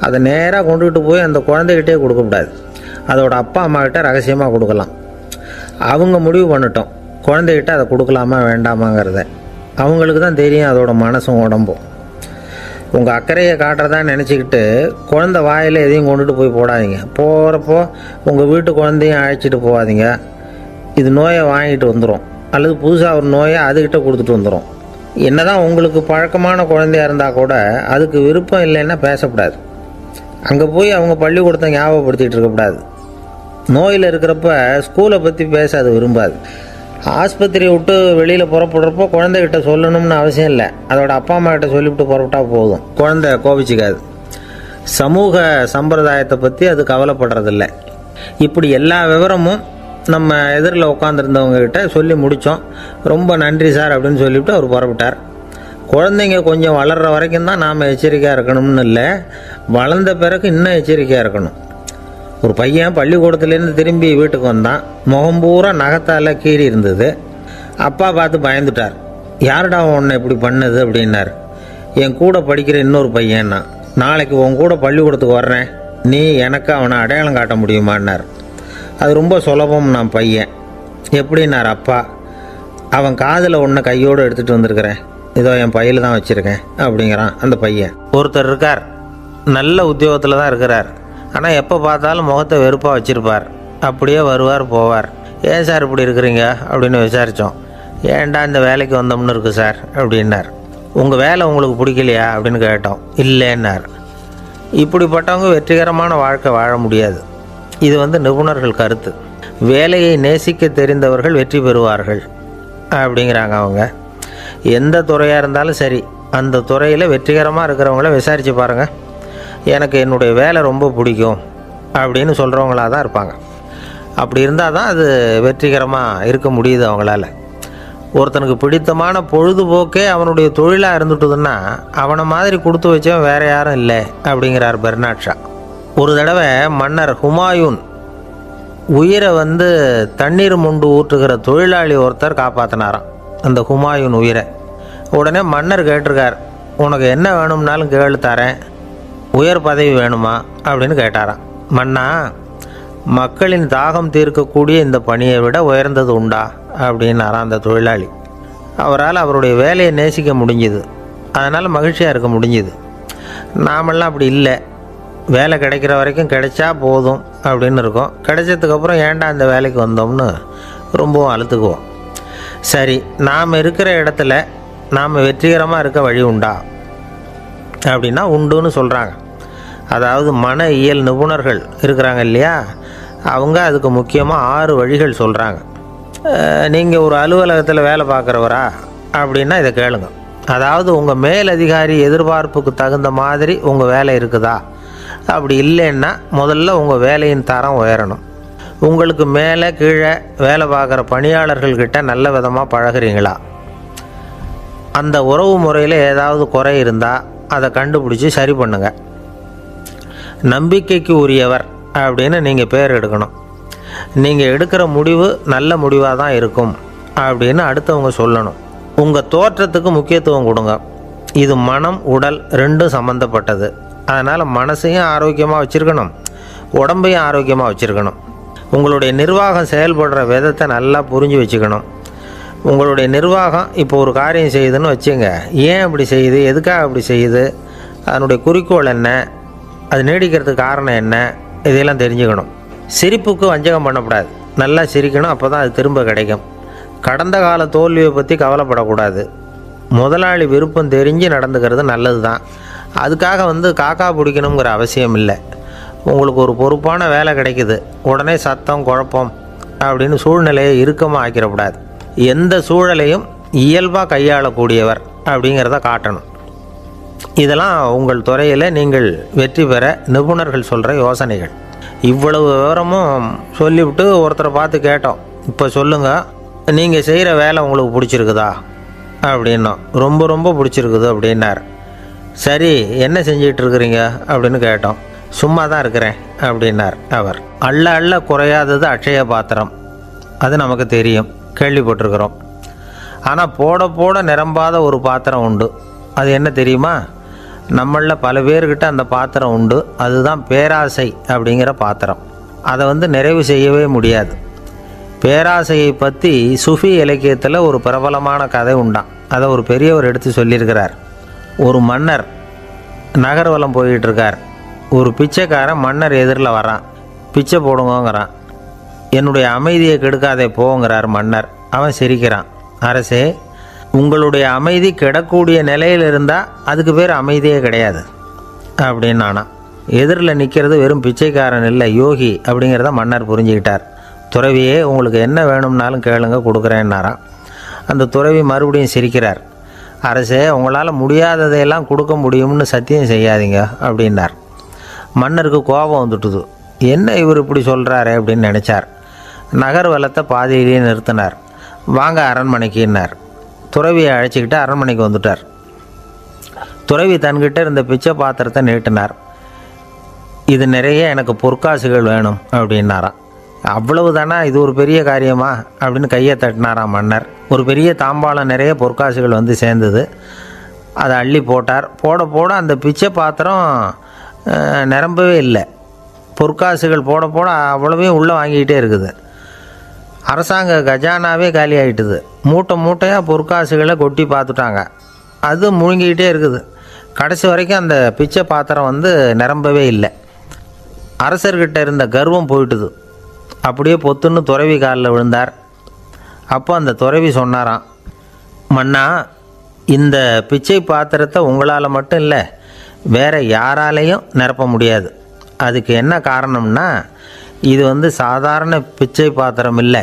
அதை நேராக கொண்டுகிட்டு போய் அந்த குழந்தைகிட்டே கொடுக்கக்கூடாது. அதோட அப்பா அம்மாக்கிட்ட ரகசியமாக கொடுக்கலாம். அவங்க முடிவு பண்ணட்டும் குழந்தைகிட்ட அதை கொடுக்கலாமா வேண்டாமாங்கிறத. அவங்களுக்கு தான் தெரியும் அதோட மனசும் உடம்பும். உங்கள் அக்கறையை காட்டுறதா நினச்சிக்கிட்டு குழந்தை வாயில் எதையும் கொண்டுட்டு போய் போடாதீங்க. போகிறப்போ உங்கள் வீட்டு குழந்தையும் அழைச்சிட்டு போகாதீங்க. இது நோயை வாங்கிட்டு வந்துடும், அல்லது புதுசாக ஒரு நோயை அதுக்கிட்ட கொடுத்துட்டு வந்துடும். என்ன தான் உங்களுக்கு பழக்கமான குழந்தையாக இருந்தால் கூட அதுக்கு விருப்பம் இல்லைன்னா பேசக்கூடாது. அங்கே போய் அவங்க பள்ளிக்கூடத்தை ஞாபகப்படுத்திகிட்டு இருக்கக்கூடாது. நோயில் இருக்கிறப்ப ஸ்கூலை பற்றி பேச அது விரும்பாது. ஆஸ்பத்திரியை விட்டு வெளியில் புறப்படுறப்போ குழந்தைகிட்ட சொல்லணும்னு அவசியம் இல்லை. அதோட அப்பா அம்மா கிட்ட சொல்லிவிட்டு புறப்பட்டா போதும், குழந்தை கோபிச்சிக்காது. சமூக சம்பிரதாயத்தை பற்றி அது கவலைப்படுறதில்ல. இப்படி எல்லா விவரமும் நம்ம எதிரில் உட்காந்துருந்தவங்க கிட்ட சொல்லி முடித்தோம். ரொம்ப நன்றி சார் அப்படின்னு சொல்லிவிட்டு அவர் புறப்பட்டார். குழந்தைங்க கொஞ்சம் வளர்கிற வரைக்கும் தான் நாம் எச்சரிக்கையாக இருக்கணும்னு இல்லை, வளர்ந்த பிறகு இன்னும் எச்சரிக்கையாக இருக்கணும். ஒரு பையன் பள்ளிக்கூடத்துலேருந்து திரும்பி வீட்டுக்கு வந்தான். முகம் பூரா நகத்தால் கீறி இருந்தது. அப்பா பார்த்து பயந்துட்டார். யாருடா உன்னை இப்படி பண்ணது அப்படின்னார். என் கூட படிக்கிற இன்னொரு பையன்னா. நாளைக்கு உன் கூட பள்ளிக்கூடத்துக்கு வர்றேன், நீ எனக்கு அவனை அடையாளம் காட்ட முடியுமான்னார். அது ரொம்ப சுலபம் நான் பையன். எப்படின்னார் அப்பா. அவன் காதில் ஒன்று கையோடு எடுத்துகிட்டு வந்திருக்கிறேன், இதோ என் பையில் தான் வச்சுருக்கேன் அப்படிங்கிறான் அந்த பையன். ஒருத்தர் இருக்கார், நல்ல உத்தியோகத்தில் தான் இருக்கிறார். ஆனால் எப்போ பார்த்தாலும் முகத்தை வெறுப்பாக வச்சுருப்பார். அப்படியே வருவார் போவார். ஏன் சார் இப்படி இருக்கிறீங்க அப்படின்னு விசாரித்தோம். ஏன்டா இந்த வேலைக்கு வந்தோம்னு இருக்குது சார் அப்படின்னார். உங்கள் வேலை உங்களுக்கு பிடிக்கலையா அப்படின்னு கேட்டோம். இல்லைன்னார். இப்படிப்பட்டவங்க வெற்றிகரமான வாழ்க்கை வாழ முடியாது. இது நிபுணர்கள் கருத்து. வேலையை நேசிக்க தெரிந்தவர்கள் வெற்றி பெறுவார்கள் அப்படிங்கிறாங்க அவங்க. எந்த துறையாக இருந்தாலும் சரி, அந்த துறையில் வெற்றிகரமாக இருக்கிறவங்கள விசாரித்து பாருங்கள். எனக்கு என்னுடைய வேலை ரொம்ப பிடிக்கும் அப்படின்னு சொல்கிறவங்களாக தான் இருப்பாங்க. அப்படி இருந்தால் தான் அது வெற்றிகரமாக இருக்க முடியுது அவங்களால. ஒருத்தனுக்கு பிடித்தமான பொழுதுபோக்கே அவனுடைய தொழிலாக இருந்துட்டுதுன்னா அவனை மாதிரி கொடுத்து வச்சவன் வேறு யாரும் இல்லை அப்படிங்கிறார் பெர்னாட் ஷா. ஒரு தடவை மன்னர் ஹுமாயூன் உயிரை தண்ணீர் மொண்டு ஊற்றுகிற தொழிலாளி ஒருத்தர் காப்பாற்றினாராம் அந்த ஹுமாயூன் உயிரை. உடனே மன்னர் கேட்டிருக்கார், உனக்கு என்ன வேணும்னாலும் கேளு தரேன், உயர் பதவி வேணுமா அப்படின்னு கேட்டாராம். மன்னா, மக்களின் தாகம் தீர்க்கக்கூடிய இந்த பணியை விட உயர்ந்தது உண்டா அப்படின்னாராம் அந்த தொழிலாளி. அவரால் அவருடைய வேலையை நேசிக்க முடிஞ்சுது, அதனால் மகிழ்ச்சியாக இருக்க முடிஞ்சுது. நாமெல்லாம் அப்படி இல்லை. வேலை கிடைக்கிற வரைக்கும் கிடைச்சா போதும் அப்படின்னு இருக்கோம். கிடைச்சதுக்கப்புறம் ஏன்டா இந்த வேலைக்கு வந்தோம்னு ரொம்பவும் அழுத்துக்குவோம். சரி, நாம் இருக்கிற இடத்துல நாம் வெற்றிகரமாக இருக்க வழி உண்டா அப்படின்னா உண்டுன்னு சொல்கிறாங்க. அதாவது மன இயல் நிபுணர்கள் இருக்கிறாங்க இல்லையா, அவங்க அதுக்கு முக்கியமாக 6 வழிகள் சொல்கிறாங்க. நீங்கள் ஒரு அலுவலகத்தில் வேலை பார்க்குறவரா அப்படின்னா இதை கேளுங்க. அதாவது உங்கள் மேலதிகாரி எதிர்பார்ப்புக்கு தகுந்த மாதிரி உங்கள் வேலை இருக்குதா? அப்படி இல்லைன்னா முதல்ல உங்கள் வேலையின் தரம் உயரணும். உங்களுக்கு மேலே கீழே வேலை பார்க்குற பணியாளர்கள்கிட்ட நல்ல விதமாக பழகிறீங்களா? அந்த உறவு முறையில் ஏதாவது குறை இருந்தால் அதை கண்டுபிடிச்சி சரி பண்ணுங்கள். நம்பிக்கைக்கு உரியவர் அப்படின்னு நீங்கள் பேர் எடுக்கணும். நீங்கள் எடுக்கிற முடிவு நல்ல முடிவாக தான் இருக்கும் அப்படின்னு அடுத்தவங்க சொல்லணும். உங்கள் தோற்றத்துக்கு முக்கியத்துவம் கொடுங்க. இது மனம் உடல் ரெண்டும் சம்மந்தப்பட்டது. அதனால் மனசையும் ஆரோக்கியமாக வச்சுருக்கணும், உடம்பையும் ஆரோக்கியமாக வச்சுருக்கணும். உங்களுடைய நிர்வாகம் செயல்படுற விதத்தை நல்லா புரிஞ்சு வச்சுக்கணும். உங்களுடைய நிர்வாகம் இப்போ ஒரு காரியம் செய்யுதுன்னு வச்சுங்க, ஏன் அப்படி செய்யுது, எதுக்காக அப்படி செய்யுது, அதனுடைய குறிக்கோள் என்ன, அது நீடிக்கிறதுக்கு காரணம் என்ன, இதையெல்லாம் தெரிஞ்சுக்கணும். சிரிப்புக்கு வஞ்சகம் பண்ணக்கூடாது, நல்லா சிரிக்கணும், அப்போ தான் அது திரும்ப கிடைக்கும். கடந்த கால தோல்வியை பற்றி கவலைப்படக்கூடாது. முதலாளி விருப்பம் தெரிஞ்சு நடந்துக்கிறது நல்லது தான். அதுக்காக காக்கா பிடிக்கணுங்கிற அவசியம் இல்லை. உங்களுக்கு ஒரு பொறுப்பான வேலை கிடைக்குது, உடனே சத்தம் குழப்பம் அப்படின்னு சூழ்நிலையை இறுக்கமாக ஆக்கிடக்கூடாது. எந்த சூழலையும் இயல்பாக கையாளக்கூடியவர் அப்படிங்கிறத காட்டணும். இதெல்லாம் உங்கள் துறையில் நீங்கள் வெற்றி பெற நிபுணர்கள் சொல்கிற யோசனைகள். இவ்வளவு விவரமும் சொல்லிவிட்டு ஒருத்தரை பார்த்து கேட்டோம், இப்போ சொல்லுங்கள், நீங்கள் செய்கிற வேலை உங்களுக்கு பிடிச்சிருக்குதா அப்படின்னோம். ரொம்ப ரொம்ப பிடிச்சிருக்குது அப்படின்னார். சரி, என்ன செஞ்சிகிட்டு இருக்கிறீங்க அப்படின்னு கேட்டோம். சும்மா தான் இருக்கிறேன் அப்படின்னார் அவர். அள்ள அள்ள குறையாதது அட்சய பாத்திரம், அது நமக்கு தெரியும், கேள்விப்பட்டிருக்கிறோம். ஆனால் போட போட நிரம்பாத ஒரு பாத்திரம் உண்டு. அது என்ன தெரியுமா? நம்மளில் பல பேர்கிட்ட அந்த பாத்திரம் உண்டு. அதுதான் பேராசை அப்படிங்கிற பாத்திரம். அதை நிறைவு செய்யவே முடியாது. பேராசையை பற்றி சுஃபி இலக்கியத்தில் ஒரு பிரபலமான கதை உண்டான். அதை ஒரு பெரியவர் எடுத்து சொல்லியிருக்கிறார். ஒரு மன்னர் நகர்வலம் போயிட்டு இருக்கார். ஒரு பிச்சைக்காரன் மன்னர் எதிரில் வரான். பிச்சை போடுங்கங்கிறான். என்னுடைய அமைதியை கெடுக்காதே போங்கிறார் மன்னர். அவன் சிரிக்கிறான். அரசே, உங்களுடைய அமைதி கெடக்கூடிய நிலையில் இருந்தால் அதுக்கு பேர் அமைதியே கிடையாது அப்படின்னு நானா. எதிரில் நிற்கிறது வெறும் பிச்சைக்காரன் இல்லை, யோகி அப்படிங்கிறத மன்னர் புரிஞ்சுக்கிட்டார். துறவியே, உங்களுக்கு என்ன வேணும்னாலும் கேளுங்க, கொடுக்குறேன்னாராம். அந்த துறவி மறுபடியும் சிரிக்கிறார். அரசே, உங்களால் முடியாததையெல்லாம் கொடுக்க முடியும்னு சத்தியம் செய்யாதீங்க அப்படின்னார். மன்னருக்கு கோபம் வந்துட்டுது. என்ன இவர் இப்படி சொல்கிறாரே அப்படின்னு நினச்சார். நகர்வலத்தை பாதியிலேயே நிறுத்தினார். வாங்க அரண்மனைக்குன்னார். துறவியை அழைச்சிக்கிட்டு அரண்மனைக்கு வந்துட்டார். துறவி தன்கிட்ட இருந்த பிச்சை பாத்திரத்தை நீட்டினார். இது நிறைய எனக்கு பொற்காசுகள் வேணும் அப்படின்னாராம். அவ்வளவு தானா, இது ஒரு பெரிய காரியமா அப்படின்னு கையை தட்டினாராம் மன்னர். ஒரு பெரிய தாம்பாளம் நிறைய பொற்காசுகள் வந்து சேர்ந்தது. அதை அள்ளி போட்டார். போட போட அந்த பிச்சை பாத்திரம் நிரம்பவே இல்லை. பொற்காசுகள் போட போட அவ்வளவையும் உள்ளே வாங்கிக்கிட்டே இருக்குது. அரசாங்க கஜானாவே காலி ஆகிட்டுது. மூட்டை மூட்டையாக பொற்காசுகளை கொட்டி பார்த்துட்டாங்க. அது முழுங்கிக்கிட்டே இருக்குது. கடைசி வரைக்கும் அந்த பிச்சை பாத்திரம் வந்து நிரம்பவே இல்லை. அரசர்கிட்ட இருந்த கர்வம் போயிட்டுது. அப்படியே பொத்துன்னு துறவி காலில் விழுந்தார். அப்போ அந்த துறவி சொன்னாராம், மன்னா, இந்த பிச்சை பாத்திரத்தை உங்களால் மட்டும் இல்லை, வேற யாராலையும் நிரப்ப முடியாது. அதுக்கு என்ன காரணம்னா, இது வந்து சாதாரண பிச்சை பாத்திரம் இல்லை,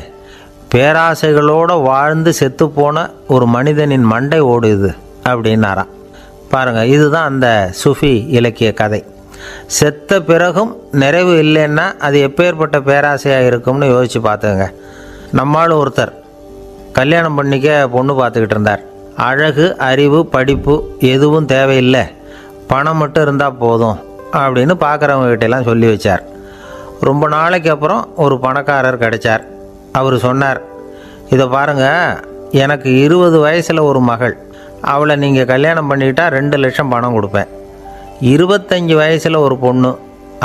பேராசைகளோடு வாழ்ந்து செத்துப்போன ஒரு மனிதனின் மண்டை ஓடுது அப்படின்னாராம். பாருங்கள், இதுதான் அந்த சுஃபி இலக்கிய கதை. செத்த பிறகும் நிறைவு இல்லைன்னா அது எப்பேற்பட்ட பேராசையாக இருக்கும்னு யோசித்து பார்த்துங்க. நம்மால் ஒருத்தர் கல்யாணம் பண்ணிக்க பொண்ணு பார்த்துக்கிட்டு இருந்தார். அழகு, அறிவு, படிப்பு எதுவும் தேவையில்லை, பணம் மட்டும் இருந்தால் போதும் அப்படின்னு பார்க்குறவங்ககிட்டலாம் சொல்லி வச்சார். ரொம்ப நாளைக்கு அப்புறம் ஒரு பணக்காரர் கிடைச்சார். அவர் சொன்னார், இதை பாருங்கள், எனக்கு 20 வயசில் ஒரு மகள், அவளை நீங்கள் கல்யாணம் பண்ணிக்கிட்டால் 2 லட்சம் பணம் கொடுப்பேன். 25 வயசில் ஒரு பொண்ணு,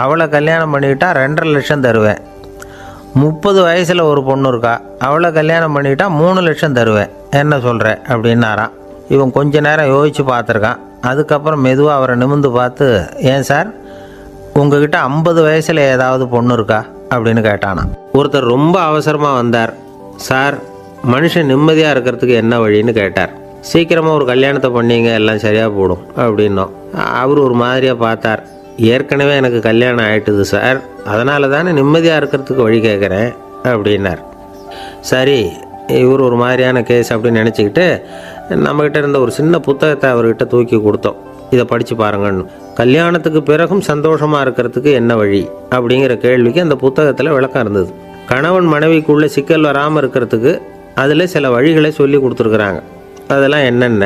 அவளை கல்யாணம் பண்ணிக்கிட்டால் 2.5 லட்சம் தருவேன். 30 வயசில் ஒரு பொண்ணு இருக்கா, அவளை கல்யாணம் பண்ணிக்கிட்டால் 3 லட்சம் தருவேன். என்ன சொல்கிற அப்படின்னாராம். இவன் கொஞ்ச நேரம் யோசித்து பார்த்துருக்கான். அதுக்கப்புறம் மெதுவாக அவரை நிமிர்ந்து பார்த்து, ஏன் சார், உங்ககிட்ட 50 வயசில் ஏதாவது பொண்ணு இருக்கா அப்படின்னு கேட்டானா. ஒருத்தர் ரொம்ப அவசரமாக வந்தார். சார், மனுஷன் நிம்மதியாக இருக்கிறதுக்கு என்ன வழின்னு கேட்டார். சீக்கிரமாக ஒரு கல்யாணத்தை பண்ணிங்க, எல்லாம் சரியாக போடும் அப்படின்னோம். அவர் ஒரு மாதிரியாக பார்த்தார். ஏற்கனவே எனக்கு கல்யாணம் ஆகிட்டுது சார், அதனால தானே நிம்மதியாக இருக்கிறதுக்கு வழி கேட்குறேன் அப்படின்னார். சரி, இவர் ஒரு மாதிரியான கேஸ் அப்படின்னு நினச்சிக்கிட்டு நம்மக்கிட்ட இருந்த ஒரு சின்ன புத்தகத்தை அவர்கிட்ட தூக்கி கொடுத்தோம். இதை படித்து பாருங்கன்னு. கல்யாணத்துக்கு பிறகும் சந்தோஷமாக இருக்கிறதுக்கு என்ன வழி அப்படிங்கிற கேள்விக்கு அந்த புத்தகத்தில் விளக்கம் இருந்தது. கணவன் மனைவிக்குள்ளே சிக்கல் வராமல் இருக்கிறதுக்கு அதில் சில வழிகளை சொல்லி கொடுத்துருக்குறாங்க. அதெல்லாம் என்னென்ன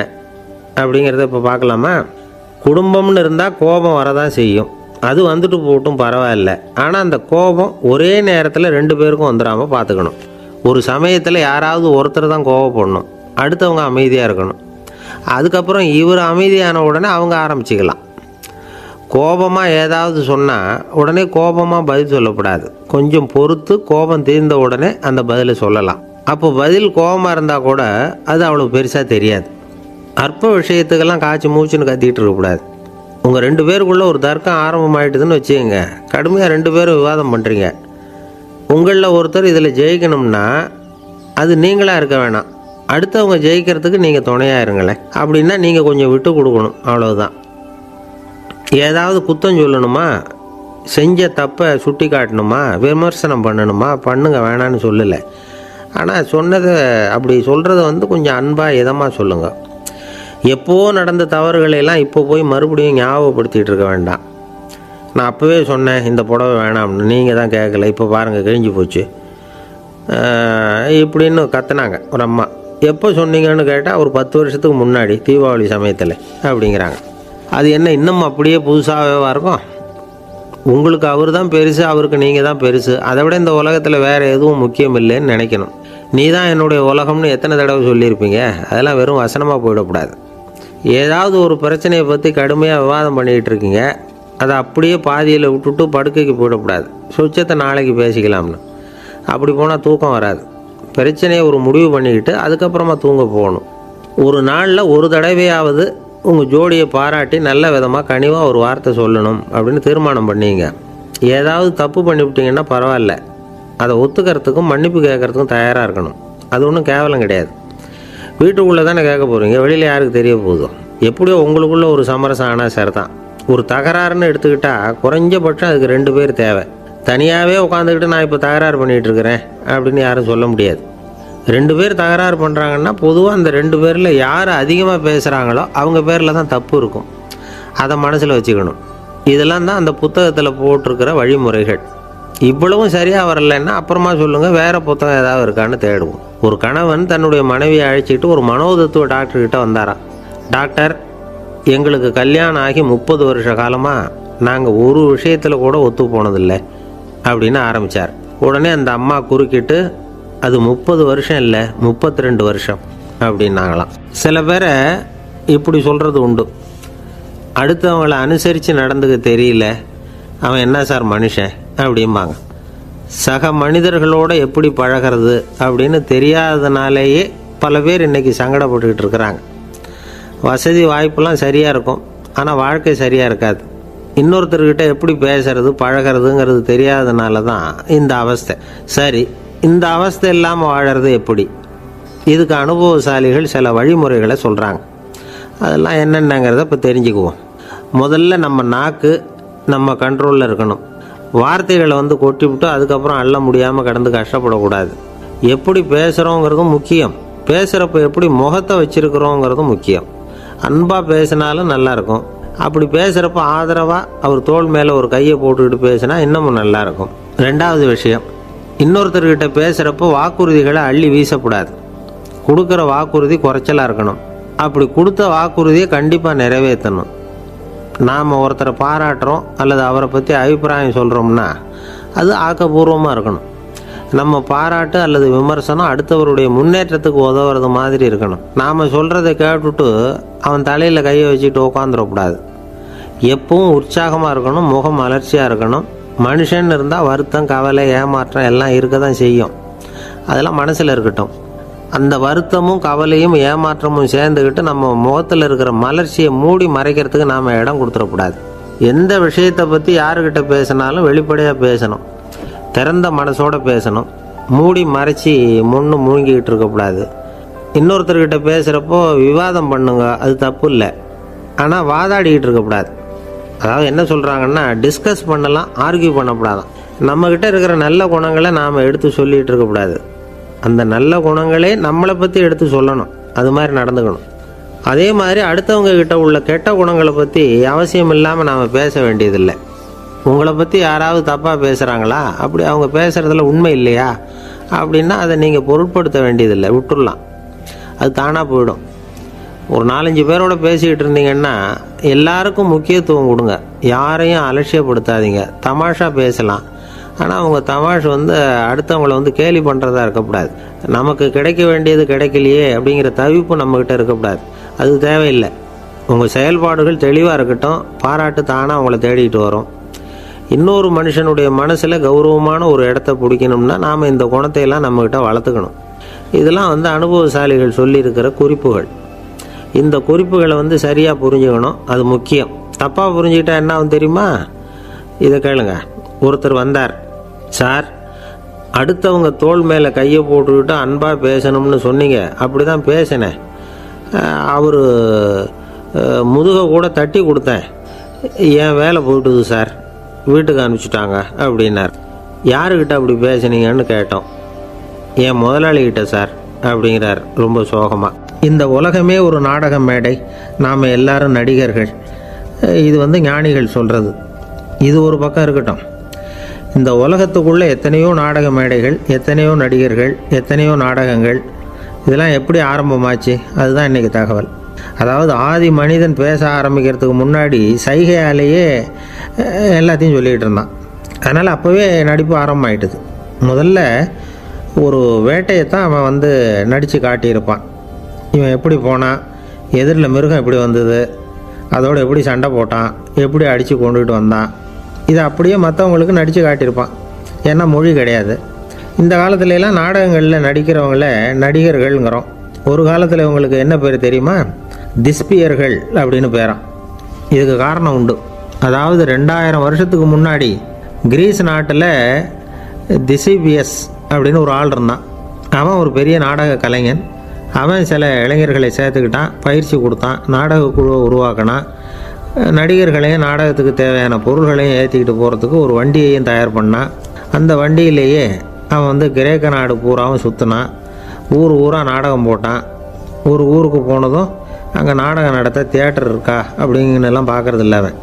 அப்படிங்கிறத இப்போ பார்க்கலாமா? குடும்பம்னு இருந்தால் கோபம் வரதான் செய்யும். அது வந்துட்டு போட்டும் பரவாயில்ல. ஆனால் அந்த கோபம் ஒரே நேரத்தில் 2 பேருக்கும் வந்துடாமல் பார்த்துக்கணும். ஒரு சமயத்தில் யாராவது ஒருத்தர் தான் கோபப்படணும், அடுத்தவங்க அமைதியாக இருக்கணும். அதுக்கப்புறம் இவர் அமைதியான உடனே அவங்க ஆரம்பிச்சிக்கலாம். கோபமாக ஏதாவது சொன்னால் உடனே கோபமாக பதில் சொல்லக்கூடாது. கொஞ்சம் பொறுத்து கோபம் தீர்ந்த உடனே அந்த பதிலை சொல்லலாம். அப்போ பதில் கோபமாக இருந்தால் கூட அது அவ்வளோ பெருசாக தெரியாது. அற்ப விஷயத்துக்கெல்லாம் காய்ச்சி மூச்சுன்னு கத்திக்கிட்டு இருக்கக்கூடாது. உங்கள் 2 பேருக்குள்ளே ஒரு தர்க்கம் ஆரம்பமாயிட்டுதுன்னு வச்சுக்கோங்க. கடுமையாக 2 பேரும் விவாதம் பண்ணுறீங்க. உங்களில் ஒருத்தர் இதில் ஜெயிக்கணும்னா அது நீங்களாக இருக்க வேணாம், அடுத்தவங்க ஜெயிக்கிறதுக்கு நீங்கள் துணையாக இருங்களேன். அப்படின்னா நீங்கள் கொஞ்சம் விட்டு கொடுக்கணும், அவ்வளவுதான். ஏதாவது குத்தம் சொல்லணுமா, செஞ்ச தப்பை சுட்டி காட்டணுமா, விமர்சனம் பண்ணணுமா, பண்ணுங்க, வேணான்னு சொல்லலை. ஆனால் சொன்னதை அப்படி சொல்கிறத வந்து கொஞ்சம் அன்பாக இதமாக சொல்லுங்கள். எப்போது நடந்த தவறுகளையெல்லாம் இப்போ போய் மறுபடியும் ஞாபகப்படுத்திகிட்டு இருக்க வேண்டாம். நான் அப்போவே சொன்னேன் இந்த புடவை வேணாம்னு, நீங்கள் தான் கேட்கல, இப்போ பாருங்கள் கிழிஞ்சு போச்சு இப்படின்னு கத்துனாங்க ஒரு அம்மா. எப்போ சொன்னீங்கன்னு கேட்டால் ஒரு 10 வருஷத்துக்கு முன்னாடி தீபாவளி சமயத்தில் அப்படிங்கிறாங்க. அது என்ன இன்னும் அப்படியே புதுசாகவே இருக்கும்? உங்களுக்கு அவர் தான் பெருசு, அவருக்கு நீங்கள் தான் பெருசு. அதை விட இந்த உலகத்தில் வேறு எதுவும் முக்கியம் இல்லைன்னு நினைக்கணும். நீ தான் என்னுடைய உலகம்னு எத்தனை தடவை சொல்லியிருப்பீங்க? அதெல்லாம் வெறும் வசனமாக போயிடக்கூடாது. ஏதாவது ஒரு பிரச்சனையை பற்றி கடுமையாக விவாதம் பண்ணிக்கிட்டு இருக்கீங்க, அதை அப்படியே பாதியில் விட்டுட்டு படுக்கைக்கு போயிடக்கூடாது. சுச்சத்தை நாளைக்கு பேசிக்கலாம்னு. அப்படி போனால் தூக்கம் வராது. பிரச்சனையை ஒரு முடிவு பண்ணிக்கிட்டு அதுக்கப்புறமா தூங்க போகணும். ஒரு நாளில் ஒரு தடவையாவது உங்கள் ஜோடியை பாராட்டி நல்ல விதமாக கனிவாக ஒரு வார்த்தை சொல்லணும் அப்படின்னு தீர்மானம் பண்ணிங்க. ஏதாவது தப்பு பண்ணிவிட்டீங்கன்னா பரவாயில்ல, அதை ஒத்துக்கிறதுக்கும் மன்னிப்பு கேட்குறதுக்கும் தயாராக இருக்கணும். அது ஒன்றும் கேவலம் கிடையாது. வீட்டுக்குள்ளே தானே கேட்க போகிறீங்க, வெளியில் யாருக்கு தெரிய போதும்? எப்படியோ உங்களுக்குள்ள ஒரு சமரசம் ஆனால் சரிதான். ஒரு தகராறுன்னு எடுத்துக்கிட்டால் குறைஞ்சபட்சம் அதுக்கு 2 பேர் தேவை. தனியாகவே உட்காந்துக்கிட்டு நான் இப்போ தகராறு பண்ணிகிட்டு இருக்கிறேன் அப்படின்னு யாரும் சொல்ல முடியாது. 2 பேர் தகராறு பண்ணுறாங்கன்னா பொதுவாக அந்த 2 பேரில் யார் அதிகமாக பேசுகிறாங்களோ அவங்க பேரில் தான் தப்பு இருக்கும். அதை மனசில் வச்சுக்கணும். இதெல்லாம் தான் அந்த புத்தகத்தில் போட்டிருக்கிற வழிமுறைகள். இவ்வளவும் சரியாக வரலைன்னா அப்புறமா சொல்லுங்கள், வேறு புத்தகம் ஏதாவது இருக்கான்னு தேடுவோம். ஒரு கணவன் தன்னுடைய மனைவியை அழைச்சிட்டு ஒரு மனோதத்துவ டாக்டர்கிட்ட வந்தாராம். டாக்டர், எங்களுக்கு கல்யாணம் ஆகி 30 வருஷ காலமாக நாங்கள் ஒரு விஷயத்தில் கூட ஒத்து போனதில்லை அப்படின்னு ஆரம்பித்தார். உடனே அந்த அம்மா குறுக்கிட்டு, அது 30 வருஷம் இல்லை 32 வருஷம் அப்படின்னாங்களாம். சில பேரை இப்படி சொல்கிறது உண்டு. அடுத்தவங்களை அனுசரித்து நடந்துக்க தெரியல, அவன் என்ன சார் மனுஷன் அப்படிம்பாங்க. சக மனிதர்களோடு எப்படி பழகிறது அப்படின்னு தெரியாததுனாலேயே பல பேர் இன்றைக்கி சங்கடப்பட்டுக்கிட்டு இருக்கிறாங்க. வசதி வாய்ப்பெல்லாம் சரியாக இருக்கும், ஆனால் வாழ்க்கை சரியாக இருக்காது. இன்னொருத்தர்கிட்ட எப்படி பேசுறது பழகிறதுங்கிறது தெரியாததுனால தான் இந்த அவஸ்தை. சரி, இந்த அவஸ்தை இல்லாமல் வாழறது எப்படி? இதுக்கு அனுபவசாலிகள் சில வழிமுறைகளை சொல்கிறாங்க. அதெல்லாம் என்னென்னங்கிறத இப்போ தெரிஞ்சுக்குவோம். முதல்ல நம்ம நாக்கு நம்ம கண்ட்ரோலில் இருக்கணும். வார்த்தைகளை கொட்டிவிட்டு அதுக்கப்புறம் அள்ள முடியாமல் கடந்து கஷ்டப்படக்கூடாது. எப்படி பேசுகிறோங்கிறதும் முக்கியம், பேசுகிறப்ப எப்படி முகத்தை வச்சுருக்கிறோங்கிறதும் முக்கியம். அன்பாக பேசினாலும் நல்லாயிருக்கும். அப்படி பேசுகிறப்ப ஆதரவாக அவர் தோள் மேலே ஒரு கையை போட்டுக்கிட்டு பேசினா இன்னமும் நல்லாயிருக்கும். 2வது விஷயம், இன்னொருத்தர்கிட்ட பேசுகிறப்போ வாக்குறுதிகளை அள்ளி வீசக்கூடாது. கொடுக்குற வாக்குறுதி குறைச்சலாக இருக்கணும். அப்படி கொடுத்த வாக்குறுதியை கண்டிப்பாக நிறைவேற்றணும். நாம் ஒருத்தரை பாராட்டுறோம் அல்லது அவரை பற்றி அபிப்பிராயம் சொல்கிறோம்னா அது ஆக்கப்பூர்வமாக இருக்கணும். நம்ம பாராட்டு அல்லது விமர்சனம் அடுத்தவருடைய முன்னேற்றத்துக்கு உதவுறது மாதிரி இருக்கணும். நாம் சொல்கிறத கேட்டுட்டு அவன் தலையில் கையை வச்சுட்டு உட்காந்துடக்கூடாது. எப்பவும் உற்சாகமாக இருக்கணும், முகம் மலர்ச்சியாக இருக்கணும். மனுஷன் இருந்தால் வருத்தம், கவலை, ஏமாற்றம் எல்லாம் இருக்க தான் செய்யும். அதெல்லாம் மனசில் இருக்கட்டும். அந்த வருத்தமும் கவலையும் ஏமாற்றமும் சேர்ந்துக்கிட்டு நம்ம முகத்தில் இருக்கிற மலர்ச்சியை மூடி மறைக்கிறதுக்கு நாம் இடம் கொடுத்துடக்கூடாது. எந்த விஷயத்தை பற்றி யாருக்கிட்ட பேசினாலும் வெளிப்படையாக பேசணும். திறந்த மனசோடு பேசணும். மூடி மறைச்சி முன்னு மூழ்கிக்கிட்டு இருக்கக்கூடாது. இன்னொருத்தர்கிட்ட பேசுகிறப்போ விவாதம் பண்ணுங்க, அது தப்பு இல்லை. ஆனால் வாதாடிக்கிட்டு இருக்கக்கூடாது. அதாவது என்ன சொல்கிறாங்கன்னா, டிஸ்கஸ் பண்ணலாம், ஆர்கியூ பண்ணக்கூடாதான். நம்மக்கிட்ட இருக்கிற நல்ல குணங்களை நாம் எடுத்து சொல்லிகிட்டு இருக்கக்கூடாது. அந்த நல்ல குணங்களே நம்மளை பற்றி எடுத்து சொல்லணும். அது மாதிரி நடந்துக்கணும். அதே மாதிரி அடுத்தவங்க கிட்ட உள்ள கெட்ட குணங்களை பற்றி அவசியம் இல்லாமல் நாம் பேச வேண்டியதில்லை. உங்களை பற்றி யாராவது தப்பாக பேசுகிறாங்களா, அப்படி அவங்க பேசுகிறதுல உண்மை இல்லையா அப்படின்னா அதை நீங்கள் பொருட்படுத்த வேண்டியதில்லை, விட்டுடலாம். அது தானாக போயிடும். ஒரு 4-5 பேரோட பேசிக்கிட்டு இருந்தீங்கன்னா எல்லாருக்கும் முக்கியத்துவம் கொடுங்க. யாரையும் அலட்சியப்படுத்தாதீங்க. தமாஷா பேசலாம், ஆனால் அவங்க தமாஷ் அடுத்தவங்களை கேலி பண்ணுறதா இருக்கக்கூடாது. நமக்கு கிடைக்க வேண்டியது கிடைக்கலையே அப்படிங்கிற தவிப்பு நம்மக்கிட்ட இருக்கக்கூடாது. அது தேவையில்லை. உங்கள் செயல்பாடுகள் தெளிவாக இருக்கட்டும். பாராட்டு தானாக அவங்கள தேடிட்டு வரும். இன்னொரு மனுஷனுடைய மனசில் கௌரவமான ஒரு இடத்த பிடிக்கணும்னா நாம் இந்த குணத்தையெல்லாம் நம்மக்கிட்ட வளர்த்துக்கணும். இதெல்லாம் அனுபவசாலிகள் சொல்லியிருக்கிற குறிப்புகள். இந்த குறிப்புகளை சரியாக புரிஞ்சுக்கணும். அது முக்கியம். தப்பாக புரிஞ்சுக்கிட்டா என்ன ஆகும் தெரியுமா? இதை கேளுங்க. ஒருத்தர் வந்தார். சார், அடுத்தவங்க தோள் மேலே கையை போட்டுக்கிட்டு அன்பாக பேசணும்னு சொன்னீங்க. அப்படி தான் பேசினேன். அவர் முதுகை கூட தட்டி கொடுத்தேன். என் வேலை போயிட்டுது சார், வீட்டுக்கு அனுப்பிச்சிட்டாங்க அப்படின்னார். யாருக்கிட்ட அப்படி பேசுனீங்கன்னு கேட்டோம். என் முதலாளிகிட்ட சார் அப்படிங்கிறார் ரொம்ப சோகமாக. இந்த உலகமே ஒரு நாடக மேடை, நாம் எல்லாரும் நடிகர்கள். இது ஞானிகள் சொல்கிறது. இது ஒரு பக்கம் இருக்கட்டும். இந்த உலகத்துக்குள்ளே எத்தனையோ நாடக மேடைகள், எத்தனையோ நடிகர்கள், எத்தனையோ நாடகங்கள். இதெல்லாம் எப்படி ஆரம்பமாச்சு? அதுதான் இன்றைக்கி தகவல். அதாவது ஆதி மனிதன் பேச ஆரம்பிக்கிறதுக்கு முன்னாடி சைகையாலேயே எல்லாத்தையும் சொல்லிகிட்டு இருந்தான். அதனால் அப்போவே நடிப்பு ஆரம்பமாயிட்டுது. முதல்ல ஒரு வேட்டையைத்தான் அவன் நடித்து காட்டியிருப்பான். இவன் எப்படி போனான், எதிரில் மிருகம் எப்படி வந்தது, அதோடு எப்படி சண்டை போட்டான், எப்படி அடித்து கொண்டுகிட்டு வந்தான். இதை அப்படியே மற்றவங்களுக்கு நடித்து காட்டியிருப்பான். ஏன்னா மொழி கிடையாது. இந்த காலத்துலலாம் நாடகங்களில் நடிக்கிறவங்கள நடிகர்கள்ங்கிறோம். ஒரு காலத்தில் இவங்களுக்கு என்ன பேர் தெரியுமா? திஸ்பியர்கள் அப்படின்னு பேரான். இதுக்கு காரணம் உண்டு. அதாவது 2000 வருஷத்துக்கு முன்னாடி கிரீஸ் நாட்டில் திசிபியஸ் அப்படின்னு ஒரு ஆள் இருந்தான். அவன் ஒரு பெரிய நாடக கலைஞன். அவன் சில இளைஞர்களை சேர்த்துக்கிட்டான், பயிற்சி கொடுத்தான், நாடக குழுவை உருவாக்கினான். நடிகர்களையும் நாடகத்துக்கு தேவையான பொருள்களையும் ஏற்றிக்கிட்டு போகிறதுக்கு ஒரு வண்டியையும் தயார் பண்ணான். அந்த வண்டியிலேயே அவன் வந்து கிரேக்க நாடு பூராவும் சுற்றினான். ஊர் ஊராக நாடகம் போட்டான். ஒரு ஊருக்கு போனதும் அங்கே நாடகம் நடத்த தியேட்டர் இருக்கா அப்படிங்கன்னெல்லாம் பார்க்குறது இல்லை அவன்.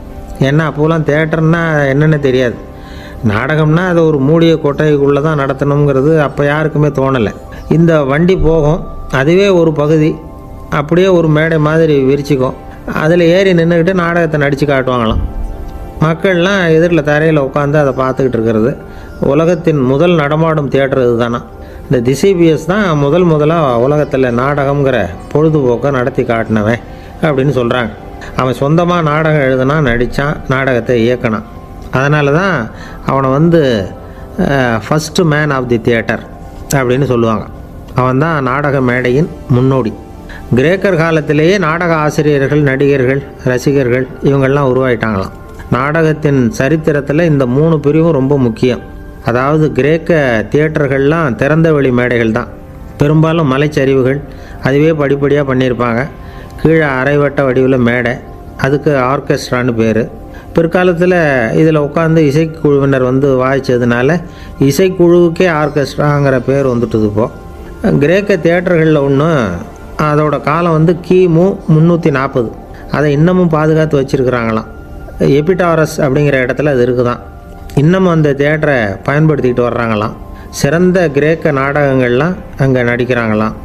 ஏன்னா அப்போலாம் தியேட்டர்னா என்னென்னு தெரியாது. நாடகம்னா அது ஒரு மூடிய கொட்டைக்குள்ளே தான் நடத்தணுங்கிறது அப்போ யாருக்குமே தோணலை. இந்த வண்டி போகும், அதுவே ஒரு பகுதி அப்படியே ஒரு மேடை மாதிரி விரிச்சிக்கும். அதில் ஏறி நின்றுக்கிட்டு நாடகத்தை நடித்து காட்டுவாங்களாம். மக்கள்லாம் எதிரில் தரையில் உட்காந்து அதை பார்த்துக்கிட்டு இருக்கிறது. உலகத்தின் முதல் நடமாடும் தியேட்டர் இது தானா. இந்த திசிபிஎஸ் தான் முதலாக உலகத்தில் நாடகங்கிற பொழுதுபோக்கை நடத்தி காட்டினவன் அப்படின்னு சொல்கிறாங்க. அவன் சொந்தமாக நாடகம் எழுதுனா, நடித்தான், நாடகத்தை இயக்கினான். அதனால தான் அவனை வந்து first man of the theatre அப்படின்னு சொல்லுவாங்க. அவன் தான் நாடக மேடையின் முன்னோடி. கிரேக்கர் காலத்திலேயே நாடக ஆசிரியர்கள், நடிகர்கள், ரசிகர்கள் இவங்கள்லாம் உருவாயிட்டாங்களாம். நாடகத்தின் சரித்திரத்தில் இந்த 3 பிரிவும் ரொம்ப முக்கியம். அதாவது கிரேக்க தியேட்டர்கள்லாம் திறந்த வெளி மேடைகள் தான். பெரும்பாலும் மலைச்சரிவுகள், அதுவே படிப்படியாக பண்ணியிருப்பாங்க. கீழே அரைவட்ட வடிவில் மேடை, அதுக்கு ஆர்கெஸ்ட்ரான்னு பேர். பிற்காலத்தில் இதில் உட்காந்து இசைக்குழுவினர் வந்து வாய்ச்சதுனால இசைக்குழுவுக்கே ஆர்கெஸ்ட்ராங்கிற பேர் வந்துட்டுது. இப்போது கிரேக்க தியேட்டர்களில் ஒன்று, அதோட காலம் வந்து கிமு 340. அதை இன்னமும் பாதுகாத்து வச்சுருக்கிறாங்களாம். எபிடாரஸ் அப்படிங்கிற இடத்துல அது இருக்குதான். இன்னமும் அந்த தியேட்டரை பயன்படுத்திக்கிட்டு வர்றாங்களாம். சிறந்த கிரேக்க நாடகங்கள்லாம் அங்கே நடிக்கிறாங்களாம்.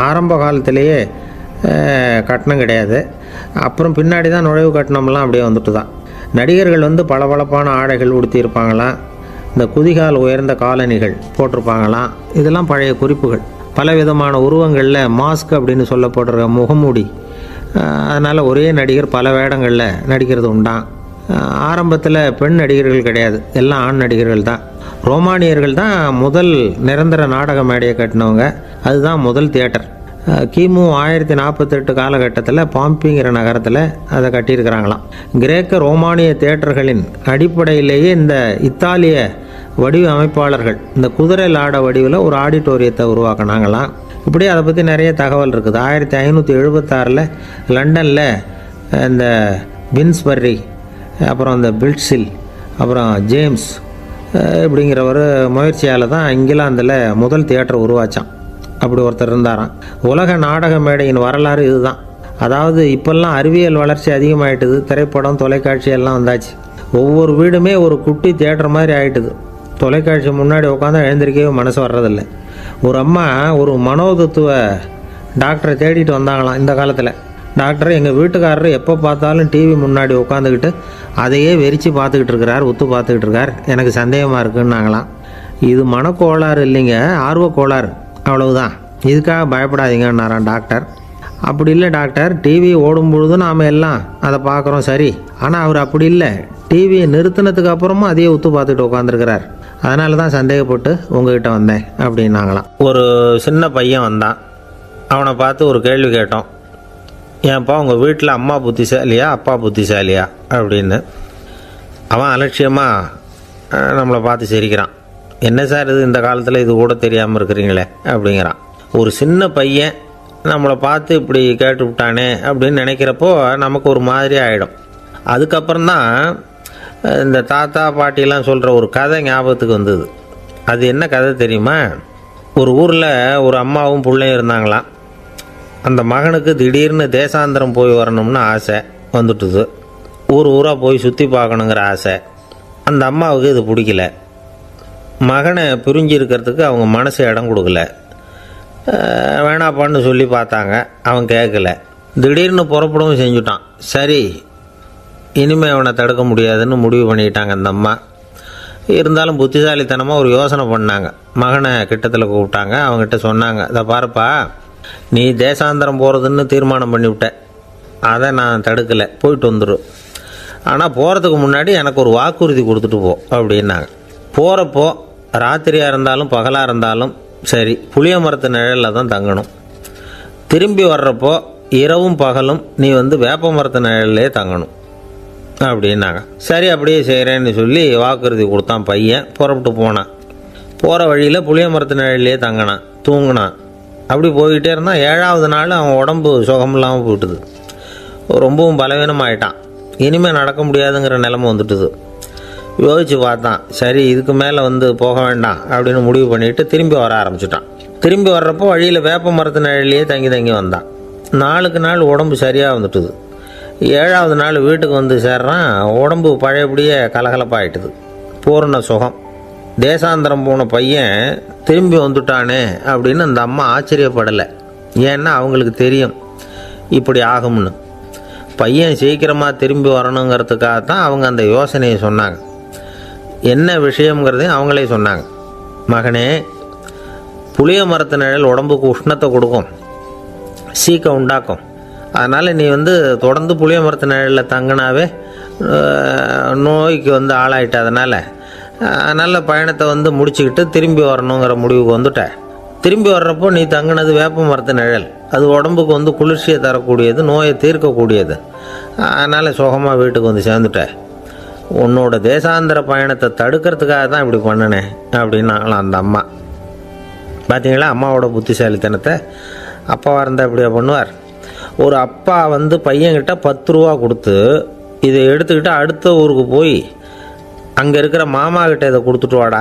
ஆரம்ப காலத்திலேயே கட்டணம் கிடையாது. அப்புறம் பின்னாடி தான் நுழைவு கட்டணம்லாம் அப்படியே வந்துட்டு தான். நடிகர்கள் வந்து பளபளப்பான ஆடைகள் உடுத்தியிருப்பாங்களாம். இந்த குதிகால் உயர்ந்த காலணிகள் போட்டிருப்பாங்களாம். இதெல்லாம் பழைய குறிப்புகள். பலவிதமான உருவங்களில் மாஸ்க் அப்படின்னு சொல்லப்படுற முகமூடி. அதனால் ஒரே நடிகர் பல வேடங்களில் நடிக்கிறது உண்டான். ஆரம்பத்தில் பெண் நடிகர்கள் கிடையாது, எல்லாம் ஆண் நடிகர்கள் தான். ரோமானியர்கள் தான் முதல் நிரந்தர நாடக மேடையை கட்டினவங்க. அதுதான் முதல் தியேட்டர். கிமு 1048 காலகட்டத்தில் பாம்பிங்கிற நகரத்தில் அதை கட்டியிருக்கிறாங்களாம். கிரேக்க ரோமானிய தியேட்டர்களின் அடிப்படையிலேயே இந்த இத்தாலிய வடிவமைப்பாளர்கள் இந்த குதிரை லாட வடிவில் ஒரு ஆடிட்டோரியத்தை உருவாக்கினாங்களாம். இப்படி அதை பற்றி நிறைய தகவல் இருக்குது. 1576 லண்டனில் இந்த பின்ஸ்பர்ரி, அப்புறம் இந்த பில்ட்ஸில், அப்புறம் ஜேம்ஸ் இப்படிங்கிற ஒரு முயற்சியால் தான் இங்கிலாந்தில் முதல் தியேட்டர் உருவாச்சான். அப்படி ஒருத்தர் இருந்தாராம். உலக நாடக மேடையின் வரலாறு இதுதான். அதாவது இப்போல்லாம் அறிவியல் வளர்ச்சி அதிகமாகிட்டுது. திரைப்படம், தொலைக்காட்சி எல்லாம் வந்தாச்சு. ஒவ்வொரு வீடுமே ஒரு குட்டி தியேட்டர் மாதிரி ஆகிட்டுது. தொலைக்காட்சி முன்னாடி உட்காந்து எழுந்திருக்கவே மனசு வர்றதில்லை. ஒரு அம்மா ஒரு மனோதத்துவ டாக்டரை தேடிட்டு வந்தாங்களாம் இந்த காலத்தில். டாக்டர், எங்கள் வீட்டுக்காரர் எப்போ பார்த்தாலும் டிவி முன்னாடி உட்காந்துக்கிட்டு அதையே வெறிச்சு பார்த்துக்கிட்டு இருக்கிறார், உத்து பார்த்துக்கிட்டு இருக்கார், எனக்கு சந்தேகமாக இருக்குன்னாங்களாம். இது மனக்கோளாறு இல்லைங்க, ஆர்வக்கோளாறு, அவ்வளவுதான், இதுக்காக பயப்படாதீங்கன்னாரான் டாக்டர். அப்படி இல்லை டாக்டர், டிவி ஓடும் பொழுது நாம் எல்லாம் அதை பார்க்குறோம் சரி, ஆனால் அவர் அப்படி இல்லை, டிவியை நிறுத்தினதுக்கு அப்புறமும் அதையே உத்து பார்த்துட்டு உட்காந்துருக்கிறார், அதனால தான் சந்தேகப்பட்டு உங்ககிட்ட வந்தேன் அப்படின்னாங்களாம். ஒரு சின்ன பையன் வந்தான். அவனை பார்த்து ஒரு கேள்வி கேட்டோம். ஏன்ப்பா உங்கள் வீட்டில் அம்மா புத்திசாலியா அப்பா புத்திசாலியா அப்படின்னு. அவன் அலட்சியமாக நம்மளை பார்த்து சிரிக்கிறான். என்ன சார் இது, இந்த காலத்தில் இது கூட தெரியாமல் இருக்கிறீங்களே அப்படிங்கிறான். ஒரு சின்ன பையன் நம்மளை பார்த்து இப்படி கேட்டு விட்டானே அப்படின்னு நினைக்கிறப்போ நமக்கு ஒரு மாதிரி ஆகிடும். அதுக்கப்புறம்தான் இந்த தாத்தா பாட்டிலாம் சொல்கிற ஒரு கதை ஞாபகத்துக்கு வந்தது. அது என்ன கதை தெரியுமா? ஒரு ஊரில் ஒரு அம்மாவும் பிள்ளையும் இருந்தாங்களாம். அந்த மகனுக்கு திடீர்னு தேசாந்திரம் போய் வரணும்னு ஆசை வந்துட்டுது. ஊராக போய் சுற்றி பார்க்கணுங்கிற ஆசை. அந்த அம்மாவுக்கு இது பிடிக்கல. மகனை பிரிஞ்சு இருக்கிறதுக்கு அவங்க மனசு இடம் கொடுக்கல. வேணாப்பான்னு சொல்லி பார்த்தாங்க, அவன் கேட்கல. திடீர்னு புறப்படவும் செஞ்சுட்டான். சரி, இனிமேல் அவனை தடுக்க முடியாதுன்னு முடிவு பண்ணிக்கிட்டாங்க அந்த அம்மா. இருந்தாலும் புத்திசாலித்தனமாக ஒரு யோசனை பண்ணாங்க. மகனை கிட்டத்தில் கூப்பிட்டாங்க. அவங்ககிட்ட சொன்னாங்க, இதை பாருப்பா, நீ தேசாந்திரம் போகிறதுன்னு தீர்மானம் பண்ணிவிட்ட, அதை நான் தடுக்கலை, போயிட்டு வந்துடும். ஆனால் போகிறதுக்கு முன்னாடி எனக்கு ஒரு வாக்குறுதி கொடுத்துட்டு போ அப்படின்னாங்க. போகிறப்போ ராத்திரியாக இருந்தாலும் பகலாக இருந்தாலும் சரி, புளிய மரத்து நிழலில் தான் தங்கணும். திரும்பி வர்றப்போ இரவும் பகலும் நீ வேப்ப மரத்து நிழல்லே தங்கணும் அப்படின்னாங்க. சரி, அப்படியே செய்கிறேன்னு சொல்லி வாக்குறுதி கொடுத்தான் பையன். புறப்பட்டு போனான். போகிற வழியில் புளிய மரத்து நிழல்லே தங்கினான், தூங்கினான். அப்படி போய்கிட்டே இருந்தான். 7ஆவது நாள் அவன் உடம்பு சுகமில்லாமல் போயிட்டுது. ரொம்பவும் பலவீனமாயிட்டான். இனிமேல் நடக்க முடியாதுங்கிற நிலைமை வந்துட்டுது. யோசித்து பார்த்தான். சரி, இதுக்கு மேலே போக வேண்டாம் அப்படின்னு முடிவு பண்ணிட்டு திரும்பி வர ஆரம்பிச்சிட்டான். திரும்பி வர்றப்போ வழியில் வேப்ப மரத்து நிழலையே தங்கி வந்தான். நாளுக்கு நாள் உடம்பு சரியாக வந்துட்டுது. 7ஆவது நாள் வீட்டுக்கு சேர்றான். உடம்பு பழையபடியே கலகலப்பாயிட்டுது. பூரண சுகம். தேசாந்திரம் போன பையன் திரும்பி வந்துட்டானே அப்படின்னு அந்த அம்மா ஆச்சரியப்படலை. ஏன்னா அவங்களுக்கு தெரியும் இப்படி ஆகும்னு. பையன் சீக்கிரமாக திரும்பி வரணுங்கிறதுக்காக தான் அவங்க அந்த யோசனையை சொன்னாங்க. என்ன விஷயங்கிறதையும் அவங்களே சொன்னாங்க. மகனே, புளிய மரத்து நிழல் உடம்புக்கு உஷ்ணத்தை கொடுக்கும், சீக்கம் உண்டாக்கும். அதனால் நீ தொடர்ந்து புளிய மரத்து நிழலில் தங்கினாவே நோய்க்கு ஆளாயிட்ட. அதனால் நல்ல பயணத்தை முடிச்சுக்கிட்டு திரும்பி வரணுங்கிற முடிவுக்கு வந்துட்ட. திரும்பி வர்றப்போ நீ தங்கினது வேப்ப மரத்து நிழல். அது உடம்புக்கு குளிர்ச்சியை தரக்கூடியது, நோயை தீர்க்கக்கூடியது. அதனால் சுகமாக வீட்டுக்கு சேர்ந்துட்ட. உன்னோட தேசாந்திர பயணத்தை தடுக்கிறதுக்காக தான் இப்படி பண்ணினேன் அப்படின்னாங்களாம் அந்த அம்மா. பார்த்தீங்களா அம்மாவோட புத்திசாலித்தனத்தை? அப்பாவாக இருந்தால் இப்படியா பண்ணுவார்? ஒரு அப்பா பையன்கிட்ட 10 ரூபா கொடுத்து இதை எடுத்துக்கிட்டு அடுத்த ஊருக்கு போய் அங்கே இருக்கிற மாமா கிட்ட இதை கொடுத்துட்டு வாடா,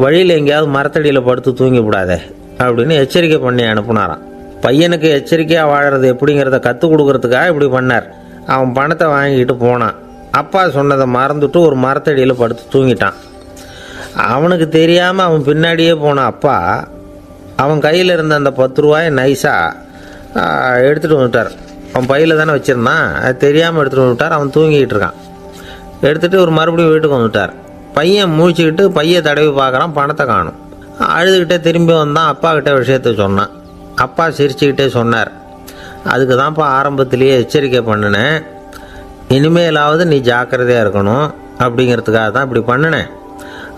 வழியில் எங்கேயாவது மரத்தடியில் படுத்து தூங்கி விடாதே அப்படின்னு எச்சரிக்கை பண்ணி அனுப்புனாராம். பையனுக்கு எச்சரிக்கையாக வாழறது எப்படிங்கிறத கற்றுக் கொடுக்கறதுக்காக இப்படி பண்ணார். அவன் பணத்தை வாங்கிட்டு போனான். அப்பா சொன்னதை மறந்துட்டு ஒரு மரத்தடியில் படுத்து தூங்கிட்டான். அவனுக்கு தெரியாமல் அவன் பின்னாடியே போன அப்பா அவன் கையில் இருந்த அந்த 10 ரூபாயை நைஸாக எடுத்துகிட்டு வந்துட்டார். அவன் பையில் தானே வச்சுருந்தான், அது தெரியாமல் எடுத்துகிட்டு வந்துட்டார். அவன் தூங்கிக்கிட்டு இருக்கான். எடுத்துகிட்டு ஒரு மறுபடியும் வீட்டுக்கு வந்துட்டார். பையன் மூழ்கிக்கிட்டு பையை தடவி பார்க்குறான், பணத்தை காணும். அழுதுகிட்டே திரும்பி வந்தான். அப்பா கிட்ட விஷயத்த சொன்னான். அப்பா சிரிச்சுக்கிட்டே சொன்னார், அதுக்கு தான்ப்பா ஆரம்பத்திலேயே எச்சரிக்கை பண்ணினேன், இனிமேலாவது நீ ஜாக்கிரதையாக இருக்கணும் அப்படிங்கிறதுக்காக தான் இப்படி பண்ணினேன்.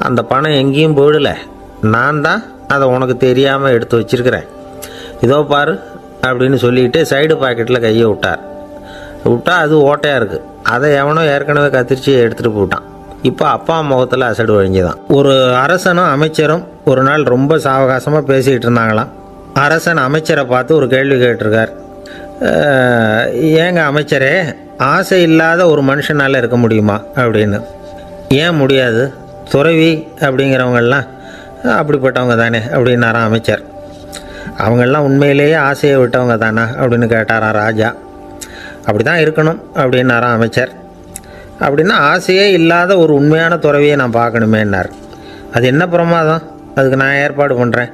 அந்த பணம் எங்கேயும் போயிடலை, நான் தான் அதை உனக்கு தெரியாமல் எடுத்து வச்சிருக்கிறேன். இதோ பாரு அப்படின்னு சொல்லிக்கிட்டு சைடு பாக்கெட்டில் கையை விட்டார். அது ஓட்டையாக இருக்குது. அதை எவனோ ஏற்கனவே கத்திரிச்சு எடுத்துகிட்டு போட்டான். இப்போ அப்பா முகத்தில் அசடு வழிஞ்சுதான். ஒரு அரசனும் அமைச்சரும் ஒரு நாள் ரொம்ப சாவகாசமாக பேசிக்கிட்டு இருந்தாங்களாம். அரசன் அமைச்சரை பார்த்து ஒரு கேள்வி கேட்டிருக்கார். ஏங்க அமைச்சரே, ஆசை இல்லாத ஒரு மனுஷனால் இருக்க முடியுமா அப்படின்னு. ஏன் முடியாது, துறவி அப்படிங்கிறவங்கெல்லாம் அப்படிப்பட்டவங்க தானே அப்படின்னாராம் அமைச்சர். அவங்கெல்லாம் உண்மையிலேயே ஆசையை விட்டவங்க தானா அப்படின்னு கேட்டாராம் ராஜா. அப்படி தான் இருக்கணும் அப்படின்னாராம் அமைச்சர். அப்படின்னா ஆசையே இல்லாத ஒரு உண்மையான துறவியை நான் பார்க்கணுமேன்னார். அது என்ன பிரமாதம், அதுக்கு நான் ஏற்பாடு பண்ணுறேன்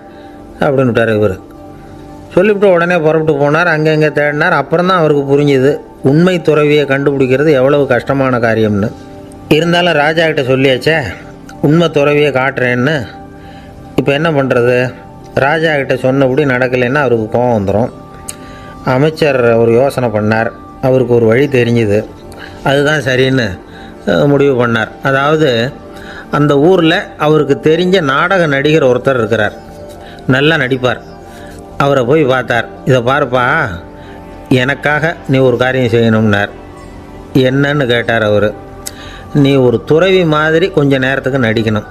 அப்படின்னு விட்டார் இவர். சொல்லிவிட்டு உடனே புறப்பட்டு போனார். அங்கங்கே தேடினார். அப்புறம் தான் அவருக்கு புரிஞ்சுது உண்மை துறவியை கண்டுபிடிக்கிறது எவ்வளவு கஷ்டமான காரியம்னு. இருந்தாலும் ராஜா கிட்ட சொல்லியாச்சே உண்மை துறவியை காட்டுறேன்னு. இப்போ என்ன பண்ணுறது? ராஜா கிட்ட சொன்னபடி நடக்கலைன்னா அவருக்கு கோபம் வந்துடும். அமைச்சர் ஒரு யோசனை பண்ணார். அவருக்கு ஒரு வழி தெரிஞ்சுது. அதுதான் சரின்னு முடிவு பண்ணார். அதாவது அந்த ஊரில் அவருக்கு தெரிஞ்ச நாடக நடிகர் ஒருத்தர் இருக்கிறார், நல்லா நடிப்பார். அவரை போய் பார்த்தார். இதை பாருப்பா, எனக்காக நீ ஒரு காரியம் செய்யணும்னார். என்னன்னு கேட்டார் அவர். நீ ஒரு துறவி மாதிரி கொஞ்சம் நேரத்துக்கு நடிக்கணும்.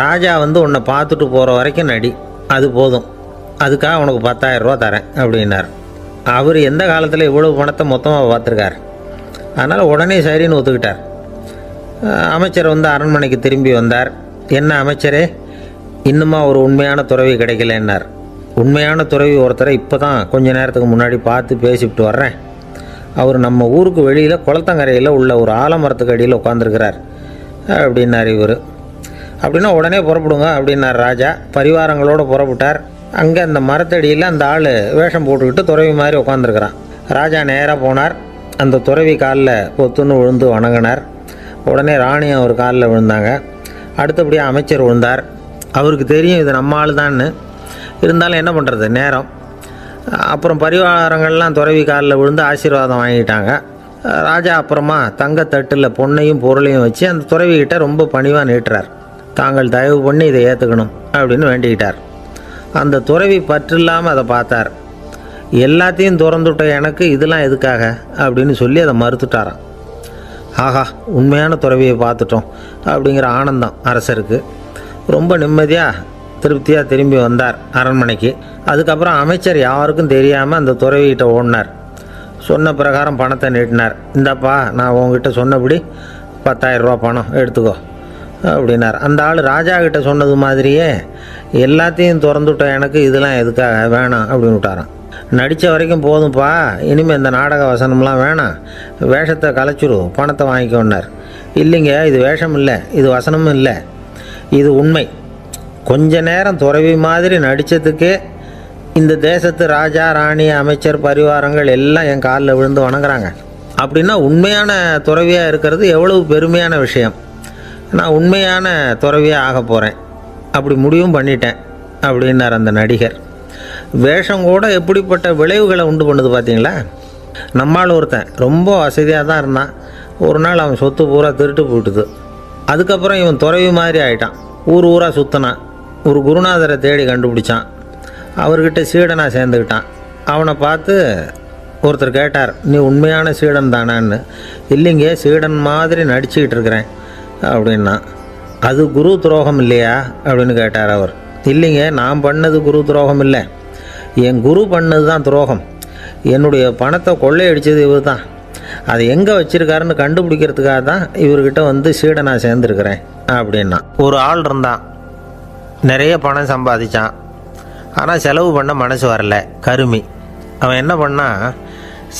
ராஜா உன்னை பார்த்துட்டு போகிற வரைக்கும் நடி, அது போதும். அதுக்காக உனக்கு 10,000 ரூபா தரேன் அப்படின்னார். அவர் எந்த காலத்தில் இவ்வளவு பணத்தை மொத்தமாக பார்த்துருக்கார். அதனால் உடனே சரின்னு ஒத்துக்கிட்டார். அமைச்சர் அரண்மனைக்கு திரும்பி வந்தார். என்ன அமைச்சரே, இன்னுமா ஒரு உண்மையான துறவி கிடைக்கலன்னார். உண்மையான துறவி ஒருத்தரை இப்போ தான் கொஞ்ச நேரத்துக்கு முன்னாடி பார்த்து பேசிவிட்டு வர்றேன். அவர் நம்ம ஊருக்கு வெளியில் குளத்தங்கரையில் உள்ள ஒரு ஆலமரத்துக்கு அடியில் உட்காந்துருக்கிறார் அப்படின்னார் இவர். அப்படின்னா உடனே புறப்படுங்க அப்படின்னார் ராஜா. பரிவாரங்களோடு புறப்பட்டார். அங்கே அந்த மரத்தடியில் அந்த ஆள் வேஷம் போட்டுக்கிட்டு துறவி மாதிரி உட்காந்துருக்கிறான். ராஜா நேராக போனார். அந்த துறவி காலில் பொத்துன்னு விழுந்து வணங்கினார். உடனே ராணியும் அவர் காலில் விழுந்தாங்க. அடுத்தபடியாக அமைச்சர் விழுந்தார். அவருக்கு தெரியும் இது நம்ம ஆள் தான்னு. இருந்தாலும் என்ன பண்ணுறது, நேரம். அப்புறம் பரிவாரங்கள்லாம் துறவி காலில் விழுந்து ஆசீர்வாதம் வாங்கிட்டாங்க. ராஜா அப்புறமா தங்கத்தட்டில் பொன்னையும் பொருளையும் வச்சு அந்த துறவிக்கிட்ட ரொம்ப பணிவாக நீட்டுறார். தாங்கள் தயவு பண்ணி இதை ஏற்றுக்கணும் அப்படின்னு வேண்டிக்கிட்டார். அந்த துறவி பற்றில்லாமல் அதை பார்த்தார். எல்லாத்தையும் திறந்துவிட்ட எனக்கு இதெல்லாம் எதுக்காக அப்படின்னு சொல்லி அதை மறுத்துட்டாராம். ஆஹா, உண்மையான துறவியை பார்த்துட்டோம் அப்படிங்கிற ஆனந்தம் அரசருக்கு. ரொம்ப நிம்மதியாக திருப்தியாக திரும்பி வந்தார் அரண்மனைக்கு. அதுக்கப்புறம் அமைச்சர் யாருக்கும் தெரியாமல் அந்த துறவிகிட்ட ஓடினார். சொன்ன பிரகாரம் பணத்தை நீட்டினார். இந்தாப்பா, நான் உங்ககிட்ட சொன்னபடி 10,000 ரூபா பணம் எடுத்துக்கோ அப்படின்னார். அந்த ஆள் ராஜா கிட்ட சொன்னது மாதிரியே எல்லாத்தையும் திறந்துவிட்டோம், எனக்கு இதெல்லாம் எதுக்காக வேணாம் அப்படின்னு விட்டாரான். நடித்த வரைக்கும் போதும்ப்பா, இனிமேல் இந்த நாடக வசனம்லாம் வேணாம், வேஷத்தை கலைச்சிரு, பணத்தை வாங்கிக்கோன்னார். இல்லைங்க, இது வேஷம் இல்லை, இது வசனமும் இல்லை, இது உண்மை. கொஞ்ச நேரம் துறவி மாதிரி நடித்ததுக்கே இந்த தேசத்து ராஜா ராணி அமைச்சர் பரிவாரங்கள் எல்லாம் என் காலில் விழுந்து வணங்குறாங்க. அப்படின்னா உண்மையான துறவியாக இருக்கிறது எவ்வளவு பெருமையான விஷயம். நான் உண்மையான துறவியாக ஆக போகிறேன், அப்படி முடிவும் பண்ணிட்டேன் அப்படின்னார் அந்த நடிகர். வேஷம் கூட எப்படிப்பட்ட விளைவுகளை உண்டு பண்ணுது பார்த்தீங்களா. நம்மால் ஒருத்தன் ரொம்ப வசதியாக தான் இருந்தான், ஒரு நாள் அவன் சொத்து பூரா திருட்டு போயிட்டுது. அதுக்கப்புறம் இவன் துறவி மாதிரி ஆகிட்டான், ஊர் ஊராக சுற்றினான், ஒரு குருநாதரை தேடி கண்டுபிடிச்சான், அவர்கிட்ட சீடனாக சேர்ந்துக்கிட்டான். அவனை பார்த்து ஒருத்தர் கேட்டார், நீ உண்மையான சீடன் தானான்னு. இல்லைங்க, சீடன் மாதிரி நடிச்சுக்கிட்டு இருக்கிறேன் அப்படின்னா. அது குரு துரோகம் இல்லையா அப்படின்னு கேட்டார் அவர். இல்லைங்க, நான் பண்ணது குரு துரோகம் இல்லை, என் குரு பண்ணது தான் துரோகம். என்னுடைய பணத்தை கொள்ளையடித்தது இவர் தான், அதை எங்கே வச்சுருக்காருன்னு கண்டுபிடிக்கிறதுக்காக தான் இவர்கிட்ட வந்து சீடனாக சேர்ந்துருக்கிறேன் அப்படின்னா. ஒரு ஆள் இருந்தான், நிறைய பணம் சம்பாதிச்சான், ஆனால் செலவு பண்ண மனசு வரல, கருமி. அவன் என்ன பண்ணான்,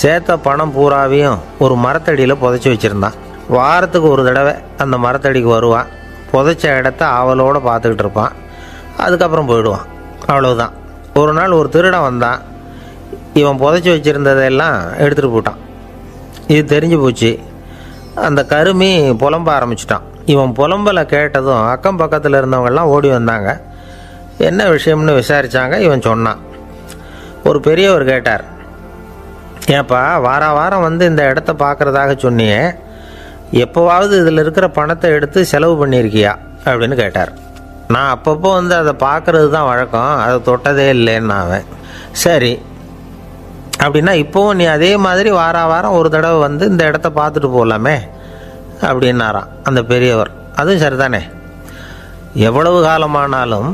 சேர்த்த பணம் பூராவையும் ஒரு மரத்தடியில் புதைச்சி வச்சுருந்தான். வாரத்துக்கு ஒரு தடவை அந்த மரத்தடிக்கு வருவான், புதைச்ச இடத்த ஆவலோடு பார்த்துக்கிட்டு இருப்பான், அதுக்கப்புறம் போயிடுவான், அவ்வளவுதான். ஒரு நாள் ஒரு திருடன் வந்தான், இவன் புதைச்சி வச்சுருந்ததெல்லாம் எடுத்துகிட்டு போட்டான். இது தெரிஞ்சு போச்சு. அந்த கருமி புலம்ப ஆரம்பிச்சிட்டான். இவன் புலம்பலை கேட்டதும் அக்கம் பக்கத்தில் இருந்தவங்கெல்லாம் ஓடி வந்தாங்க. என்ன விஷயம்னு விசாரித்தாங்க. இவன் சொன்னான். ஒரு பெரியவர் கேட்டார், ஏப்பா வாரம் வந்து இந்த இடத்த பார்க்குறதாக சொன்னியே, எப்போவாவது இதில் இருக்கிற பணத்தை எடுத்து செலவு பண்ணியிருக்கியா அப்படின்னு கேட்டார். நான் அப்பப்போ வந்து அதை பார்க்குறது தான் வழக்கம், அதை தொட்டதே இல்லைன்னு அவன். சரி, அப்படின்னா இப்போவும் நீ அதே மாதிரி வாரம் ஒரு தடவை வந்து இந்த இடத்த பார்த்துட்டு போகலாமே அப்படின்னாராம் அந்த பெரியவர். அதுவும் சரிதானே, எவ்வளவு காலமானாலும்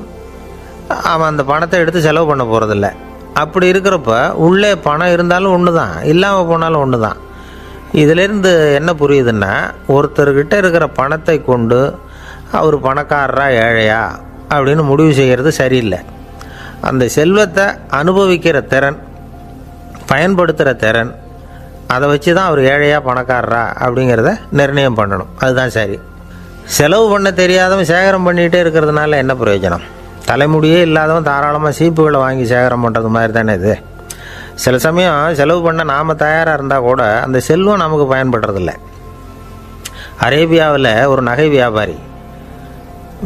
அவன் அந்த பணத்தை எடுத்து செலவு பண்ண போகிறதில்ல. அப்படி இருக்கிறப்ப உள்ளே பணம் இருந்தாலும் ஒன்று தான், இல்லாமல் போனாலும் ஒன்று தான். இதிலேருந்து என்ன புரியுதுன்னா, ஒருத்தர்கிட்ட இருக்கிற பணத்தை கொண்டு அவர் பணக்காரரா ஏழையா அப்படின்னு முடிவு செய்கிறது சரியில்லை. அந்த செல்வத்தை அனுபவிக்கிற திறன், பயன்படுத்துகிற திறன், அதை வச்சு தான் அவர் ஏழையா பணக்காரரா அப்படிங்கிறத நிர்ணயம் பண்ணணும், அதுதான் சரி. செலவு பண்ண தெரியாதவன் சேகரம் பண்ணிகிட்டே இருக்கிறதுனால என்ன பிரயோஜனம்? தலைமுடியே இல்லாதவன் தாராளமாக சீப்புகளை வாங்கி சேகரம் பண்ணுறது மாதிரி தானே இது. சில சமயம் செலவு பண்ண நாம் தயாராக இருந்தால் கூட அந்த செல்வம் நமக்கு பயன்படுறதில்ல. அரேபியாவில் ஒரு நகை வியாபாரி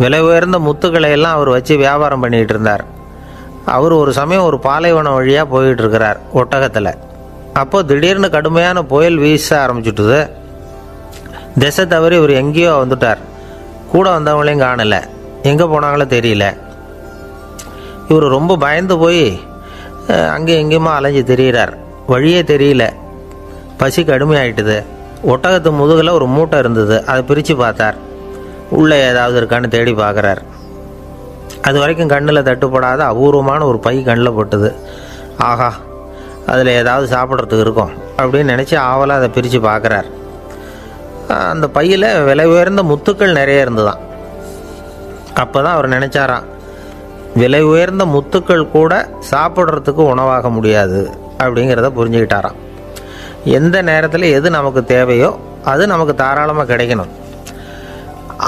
விலை உயர்ந்த முத்துக்களை எல்லாம் அவர் வச்சு வியாபாரம் பண்ணிகிட்டு இருந்தார். அவர் ஒரு சமயம் ஒரு பாலைவனம் வழியாக போயிட்டு இருக்கிறார் ஒட்டகத்தில். அப்போது திடீர்னு கடுமையான புயல் வீச ஆரம்பிச்சுட்டுது. திசை தவறி இவர் எங்கேயோ வந்துட்டார். கூட வந்தவங்களையும் காணலை, எங்கே போனாங்களோ தெரியல. இவர் ரொம்ப பயந்து போய் அங்கே எங்கேயுமா அலைஞ்சு திரியிறார், வழியே தெரியல. பசி கடுமையாயிட்டுது. ஒட்டகத்து முதுகில் ஒரு மூட்டை இருந்தது, அதை பிரித்து பார்த்தார். உள்ளே ஏதாவது இருக்கான்னு தேடி பார்க்குறார். அது வரைக்கும் கண்ணில் தட்டுப்படாத அபூர்வமான ஒரு பை கண்ணில் பட்டுது. ஆஹா, அதில் ஏதாவது சாப்பிட்றதுக்கு இருக்கும் அப்படின்னு நினச்சி ஆவலாக அதை பிரித்து பார்க்குறார். அந்த பையில் விலை உயர்ந்த முத்துக்கள் நிறைய இருந்துதான். அப்போ தான் அவர் நினச்சாராம், விலை உயர்ந்த முத்துக்கள் கூட சாப்பிட்றதுக்கு உணவாக முடியாது அப்படிங்கிறத புரிஞ்சுக்கிட்டாராம். எந்த நேரத்தில் எது நமக்கு தேவையோ அது நமக்கு தாராளமாக கிடைக்கணும்.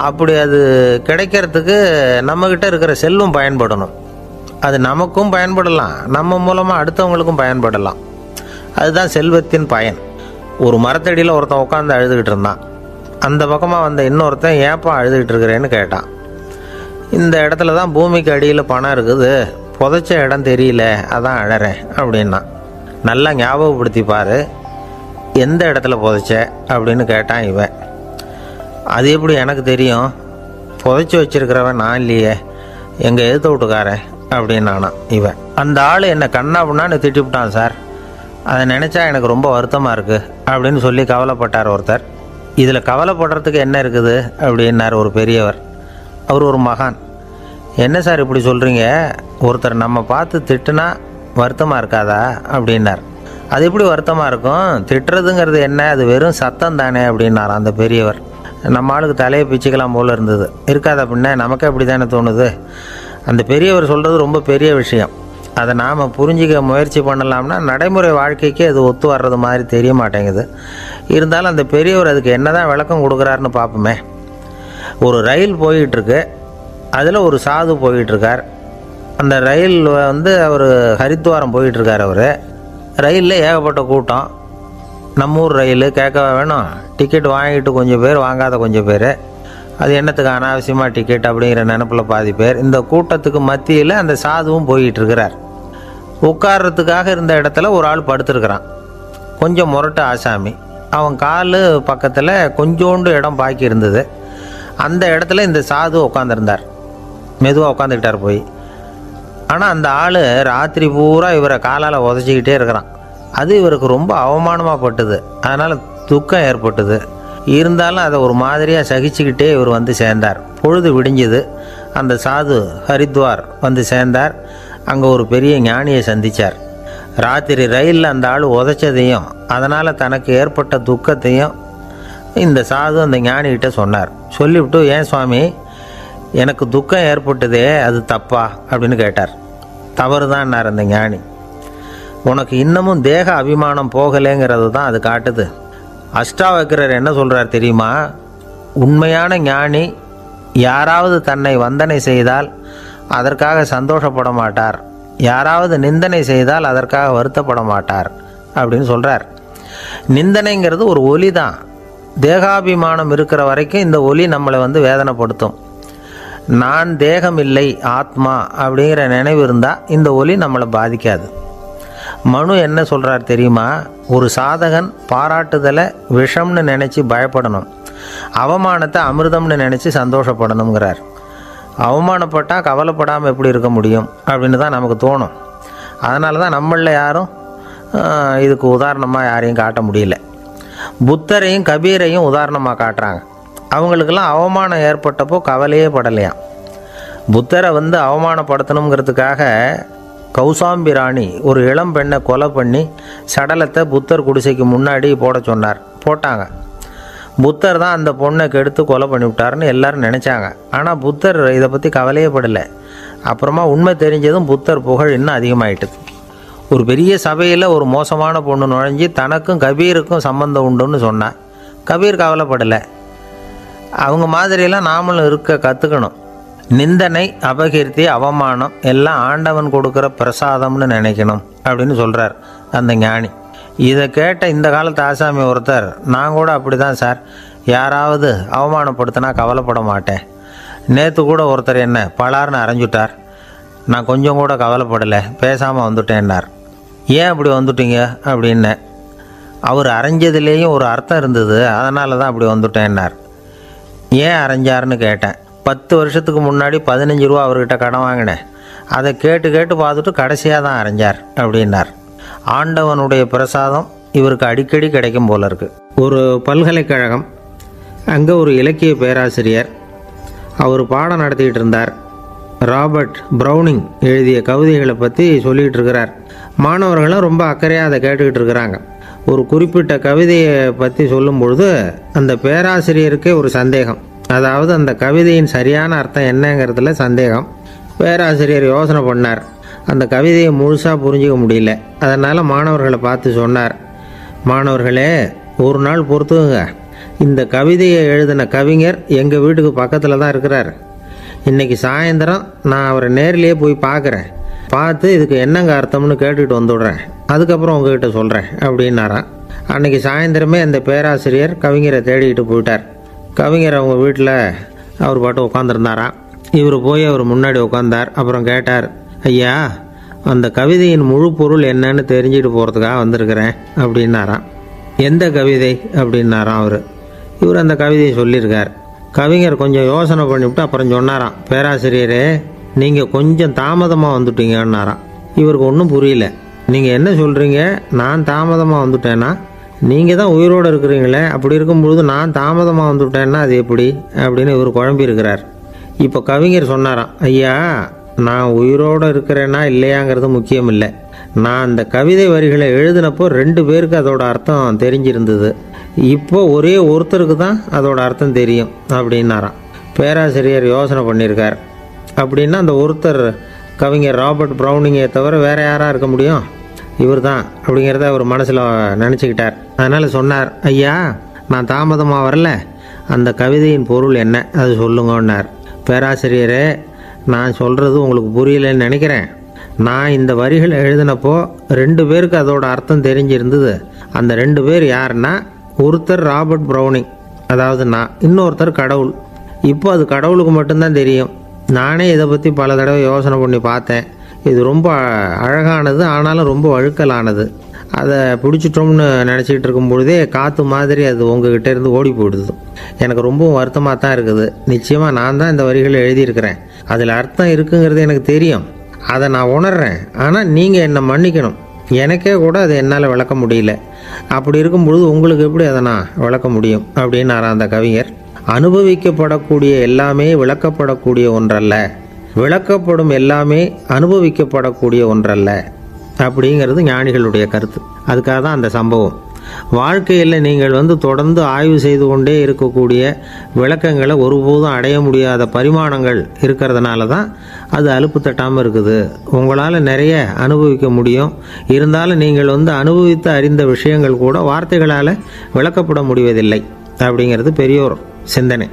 அப்படி அது கிடைக்கிறதுக்கு நம்மக்கிட்ட இருக்கிற செல்வம் பயன்படணும். அது நமக்கும் பயன்படலாம், நம்ம மூலமாக அடுத்தவங்களுக்கும் பயன்படலாம். அதுதான் செல்வத்தின் பயன். ஒரு மரத்தடியில் ஒருத்தன் உட்காந்து அழுதுகிட்டு இருந்தான். அந்த பக்கமாக வந்த இன்னொருத்தன், ஏப்பா அழுதுகிட்டு இருக்கிறேன்னு கேட்டான். இந்த இடத்துல தான் பூமிக்கு அடியில் பணம் இருக்குது, புதைச்ச இடம் தெரியல, அதான் அழறேன் அப்படின்னா. நல்லா ஞாபகப்படுத்தி பாரு, எந்த இடத்துல புதைச்ச அப்படின்னு கேட்டான் இவன். அது எப்படி எனக்கு தெரியும், புதைச்சி வச்சிருக்கிறவன் நான் இல்லையே, எங்கள் எதிர்த்த வீட்டுக்காரன் அப்படின்னானா இவன். அந்த ஆள் என்னை கண்ணா பண்ணான்னு திட்டிவிட்டான் சார், அதை நினச்சா எனக்கு ரொம்ப வருத்தமாக இருக்குது அப்படின்னு சொல்லி கவலைப்பட்டார் ஒருத்தர். இதில் கவலைப்படுறதுக்கு என்ன இருக்குது அப்படின்னார் ஒரு பெரியவர். அவர் ஒரு மகான். என்ன சார் இப்படி சொல்கிறீங்க, ஒருத்தர் நம்ம பார்த்து திட்டுனா வருத்தமாக இருக்காதா அப்படின்னார். அது எப்படி வருத்தமாக இருக்கும், திட்டுறதுங்கிறது என்ன, அது வெறும் சத்தம் தானே அப்படின்னார் அந்த பெரியவர். நம்ம ஆளுக்கு தலையை பிச்சுக்கலாம் போல் இருந்தது. இருக்காத அப்படின்னா நமக்கே அப்படி தானே தோணுது. அந்த பெரியவர் சொல்கிறது ரொம்ப பெரிய விஷயம். அதை நாம் புரிஞ்சிக்க முயற்சி பண்ணலாம்னா நடைமுறை வாழ்க்கைக்கு அது ஒத்து வர்றது மாதிரி தெரிய மாட்டேங்குது. இருந்தாலும் அந்த பெரியவர் அதுக்கு என்ன தான் விளக்கம் கொடுக்குறாருன்னு பார்ப்போமே. ஒரு ரயில் போயிட்டுருக்கு, அதில் ஒரு சாது போயிட்டுருக்கார். அந்த ரயில் அவர் ஹரித்வாரம் போயிட்டுருக்கார். அவர் ரயிலில் ஏகப்பட்ட கூட்டம். நம்ம ஊர் ரயில் கேட்க வேணும், டிக்கெட் வாங்கிட்டு கொஞ்சம் பேர், வாங்காத கொஞ்சம் பேர். அது என்னத்துக்கு அனாவசியமாக டிக்கெட் அப்படிங்கிற நினப்பில் பாதி பேர். இந்த கூட்டத்துக்கு மத்தியில் அந்த சாதுவும் போயிட்டுருக்கிறார். உட்கார்றதுக்காக இருந்த இடத்துல ஒரு ஆள் படுத்துருக்கிறான். கொஞ்சம் முரட்டு ஆசாமி. அவன் கால் பக்கத்தில் கொஞ்சோண்டு இடம் பாக்கி இருந்தது. அந்த இடத்துல இந்த சாது உட்காந்துருந்தார். மெதுவாக உட்காந்துக்கிட்டார் போய். ஆனால் அந்த ஆள் ராத்திரி பூரா இவரை காலால் உதச்சிக்கிட்டே இருக்கிறான். அது இவருக்கு ரொம்ப அவமானமாக பட்டுது. அதனால் துக்கம் ஏற்பட்டுது. இருந்தாலும் அதை ஒரு மாதிரியாக சகிச்சுக்கிட்டே இவர் சேர்ந்தார். பொழுது விடிஞ்சுது. அந்த சாது ஹரித்வார் சேர்ந்தார். அங்கே ஒரு பெரிய ஞானியை சந்தித்தார். ராத்திரி ரயிலில் அந்த ஆள் உதைச்சதையும் அதனால் தனக்கு ஏற்பட்ட துக்கத்தையும் இந்த சாது அந்த ஞானிகிட்ட சொன்னார். சொல்லிவிட்டு, ஏன் சுவாமி, எனக்கு துக்கம் ஏற்பட்டதே அது தப்பா அப்படின்னு கேட்டார். தவறு தான்னார் அந்த ஞானி. உனக்கு இன்னமும் தேக அபிமானம் போகலைங்கிறது தான் அது காட்டுது. அஷ்டாவக்கரர் என்ன சொல்கிறார் தெரியுமா? உண்மையான ஞானி யாராவது தன்னை வந்தனை செய்தால் அதற்காக சந்தோஷப்பட மாட்டார், யாராவது நிந்தனை செய்தால் அதற்காக வருத்தப்பட மாட்டார் அப்படின்னு சொல்கிறார். நிந்தனைங்கிறது ஒரு ஒலி தான். தேகாபிமானம் இருக்கிற வரைக்கும் இந்த ஒலி நம்மளை வேதனைப்படுத்தும். நான் தேகம் இல்லை, ஆத்மா அப்படிங்கிற நினைவு இருந்தால் இந்த ஒலி நம்மளை பாதிக்காது. மனு என்ன சொல்கிறார் தெரியுமா? ஒரு சாதகன் பாராட்டுதலை விஷம்னு நினச்சி பயப்படணும், அவமானத்தை அமிர்தம்னு நினச்சி சந்தோஷப்படணுங்கிறார். அவமானப்பட்டால் கவலைப்படாமல் எப்படி இருக்க முடியும் அப்படின்னு தான் நமக்கு தோணும். அதனால தான் நம்மளில் யாரும் இதுக்கு உதாரணமாக யாரையும் காட்ட முடியல. புத்தரையும் கபீரையும் உதாரணமாக காட்டுறாங்க. அவங்களுக்கெல்லாம் அவமானம் ஏற்பட்டப்போ கவலையே படலையாம். புத்தரை அவமானப்படுத்தணுங்கிறதுக்காக கௌசாம்பி ராணி ஒரு இளம் பெண்ணை கொலை பண்ணி சடலத்தை புத்தர் குடிசைக்கு முன்னாடி போட சொன்னார். போட்டாங்க. புத்தர் தான் அந்த பொண்ணை கெடுத்து கொலை பண்ணிவிட்டாருன்னு எல்லாரும் நினச்சாங்க. ஆனால் புத்தர் இதை பற்றி கவலையே படலை. அப்புறமா உண்மை தெரிஞ்சதும் புத்தர் புகழ் இன்னும் அதிகமாயிட்டுது. ஒரு பெரிய சபையில் ஒரு மோசமான பொண்ணு நுழைஞ்சி தனக்கும் கபீருக்கும் சம்பந்தம் உண்டுன்னு சொன்னான். கபீர் கவலைப்படலை. அவங்க மாதிரியெல்லாம் நாமளும் இருக்க கற்றுக்கணும். நிந்தனை, அபகீர்த்தி, அவமானம் எல்லாம் ஆண்டவன் கொடுக்குற பிரசாதம்னு நினைக்கணும் அப்படின்னு சொல்கிறார் அந்த ஞானி. இதை கேட்ட இந்த காலத்து ஆசாமி ஒருத்தர், நான் கூட அப்படி தான் சார், யாராவது அவமானப்படுத்தினா கவலைப்பட மாட்டேன். நேற்று கூட ஒருத்தர் என்ன பலார்னு அரைஞ்சுட்டார், நான் கொஞ்சம் கூட கவலைப்படலை, பேசாமல் வந்துட்டேன்னார். ஏன் அப்படி வந்துட்டீங்க அப்படின்னு. அவர் அரைஞ்சதுலேயும் ஒரு அர்த்தம் இருந்தது, அதனால தான் அப்படி வந்துட்டேன்னார். ஏன் அரைஞ்சாருன்னு கேட்டேன். 10 வருஷத்துக்கு முன்னாடி 15 ரூபா அவர்கிட்ட கடன் வாங்கினேன், அதை கேட்டு கேட்டு பார்த்துட்டு கடைசியாக தான் அரைஞ்சார் அப்படின்னார். ஆண்டவனுடைய பிரசாதம் இவருக்கு அடிக்கடி கிடைக்கும் போல இருக்கு. ஒரு பல்கலைக்கழகம், அங்கே ஒரு இலக்கிய பேராசிரியர், அவர் பாடம் நடத்திக்கிட்டு இருந்தார். ராபர்ட் ப்ரௌனிங் எழுதிய கவிதைகளை பற்றி சொல்லிகிட்டு இருக்கிறார். மாணவர்களும் ரொம்ப அக்கறையாக அதை கேட்டுக்கிட்டு இருக்கிறாங்க. ஒரு குறிப்பிட்ட கவிதையை பற்றி சொல்லும் பொழுது அந்த பேராசிரியருக்கே ஒரு சந்தேகம். அதாவது அந்த கவிதையின் சரியான அர்த்தம் என்னங்கிறதுல சந்தேகம். பேராசிரியர் யோசனை பண்ணார். அந்த கவிதையை முழுசாக புரிஞ்சிக்க முடியல. அதனால் மாணவர்களை பார்த்து சொன்னார், மாணவர்களே, ஒரு நாள் பொறுத்துங்க, இந்த கவிதையை எழுதின கவிஞர் எங்கள் வீட்டுக்கு பக்கத்தில் தான் இருக்கிறார். இன்றைக்கி சாயந்தரம் நான் அவரை நேரிலேயே போய் பார்க்குறேன், பார்த்து இதுக்கு என்னங்க அர்த்தம்னு கேட்டுக்கிட்டு வந்துவிடுறேன், அதுக்கப்புறம் உங்ககிட்ட சொல்கிறேன் அப்படின்னாராம். அன்றைக்கி சாயந்தரமே அந்த பேராசிரியர் கவிஞரை தேடிக்கிட்டு போயிட்டார். கவிஞர் அவங்க வீட்டில் அவர் பாட்டு உட்காந்துருந்தாராம். இவர் போய் அவர் முன்னாடி உட்காந்தார். அப்புறம் கேட்டார், ஐயா, அந்த கவிதையின் முழு பொருள் என்னன்னு தெரிஞ்சுட்டு போகிறதுக்காக வந்திருக்கிறேன் அப்படின்னாராம். எந்த கவிதை அப்படின்னாராம் அவர். இவர் அந்த கவிதையை சொல்லியிருக்கார். கவிஞர் கொஞ்சம் யோசனை பண்ணிவிட்டு அப்புறம் சொன்னாராம், பேராசிரியரே, நீங்கள் கொஞ்சம் தாமதமாக வந்துட்டீங்கன்னாராம். இவருக்கு ஒன்றும் புரியல. நீங்கள் என்ன சொல்கிறீங்க? நான் தாமதமாக வந்துட்டேன்னா? நீங்கள் தான் உயிரோடு இருக்கிறீங்களே, அப்படி இருக்கும்பொழுது நான் தாமதமாக வந்துவிட்டேன்னா அது எப்படி அப்படின்னு இவர் குழம்பியிருக்கிறார். இப்போ கவிஞர் சொன்னாராம், ஐயா, நான் உயிரோடு இருக்கிறேன்னா இல்லையாங்கிறது முக்கியம் இல்லை. நான் அந்த கவிதை வரிகளை எழுதினப்போ 2 பேருக்கு அதோட அர்த்தம் தெரிஞ்சிருந்தது. இப்போ ஒரே ஒருத்தருக்கு தான் அதோட அர்த்தம் தெரியும் அப்படின்னாராம். பேராசிரியர் யோசனை பண்ணியிருக்கார். அப்படின்னா அந்த ஒருத்தர் கவிஞர் ராபர்ட் ப்ரௌனிங்கை தவிர வேறு யாராக இருக்க முடியும்? இவர் தான் அப்படிங்கிறத அவர் மனசில் நினச்சிக்கிட்டார். அதனால் சொன்னார், ஐயா நான் தாமதமாக வரல, அந்த கவிதையின் பொருள் என்ன அது சொல்லுங்கன்னார். பேராசிரியரே, நான் சொல்கிறது உங்களுக்கு புரியலைன்னு நினைக்கிறேன். நான் இந்த வரிகள் எழுதினப்போ 2 பேருக்கு அதோட அர்த்தம் தெரிஞ்சிருந்தது. அந்த 2 பேர் யாருன்னா, ஒருத்தர் ராபர்ட் ப்ரௌனிங், அதாவது நான், இன்னொருத்தர் கடவுள். இப்போ அது கடவுளுக்கு மட்டும்தான் தெரியும். நானே இதை பற்றி பல தடவை யோசனை பண்ணி பார்த்தேன். இது ரொம்ப அழகானது, ஆனாலும் ரொம்ப வழுக்கலானது. அதை பிடிச்சிட்டோம்னு நினச்சிக்கிட்டு இருக்கும் பொழுதே காற்று மாதிரி அது உங்ககிட்ட இருந்து ஓடி போயிடுது. எனக்கு ரொம்பவும் வருத்தமாக தான் இருக்குது. நிச்சயமாக நான் தான் இந்த வரிகளை எழுதியிருக்கிறேன். அதில் அர்த்தம் இருக்குங்கிறது எனக்கு தெரியும், அதை நான் உணர்றேன். ஆனால் நீங்கள் என்னை மன்னிக்கணும், எனக்கே கூட அதை என்னால் விளக்க முடியல. அப்படி இருக்கும் பொழுது உங்களுக்கு எப்படி அதை நான் விளக்க முடியும் அப்படின்னாரா அந்த கவிஞர். அனுபவிக்கப்படக்கூடிய எல்லாமே விளக்கப்படக்கூடிய ஒன்றல்ல, விளக்கப்படும் எல்லாமே அனுபவிக்கப்படக்கூடிய ஒன்றல்ல அப்படிங்கிறது ஞானிகளுடைய கருத்து. அதுக்காக தான் அந்த சம்பவம். வாழ்க்கையில் நீங்கள் தொடர்ந்து ஆய்வு செய்து கொண்டே இருக்கக்கூடிய விளக்கங்களை ஒருபோதும் அடைய முடியாத பரிமாணங்கள் இருக்கிறதுனால தான் அது அலுப்பு தட்டாமல் இருக்குது. உங்களால் நிறைய அனுபவிக்க முடியும், இருந்தாலும் நீங்கள் அனுபவித்து அறிந்த விஷயங்கள் கூட வார்த்தைகளால் விளக்கப்பட முடிவதில்லை அப்படிங்கிறது பெரியோர் சிந்தனை.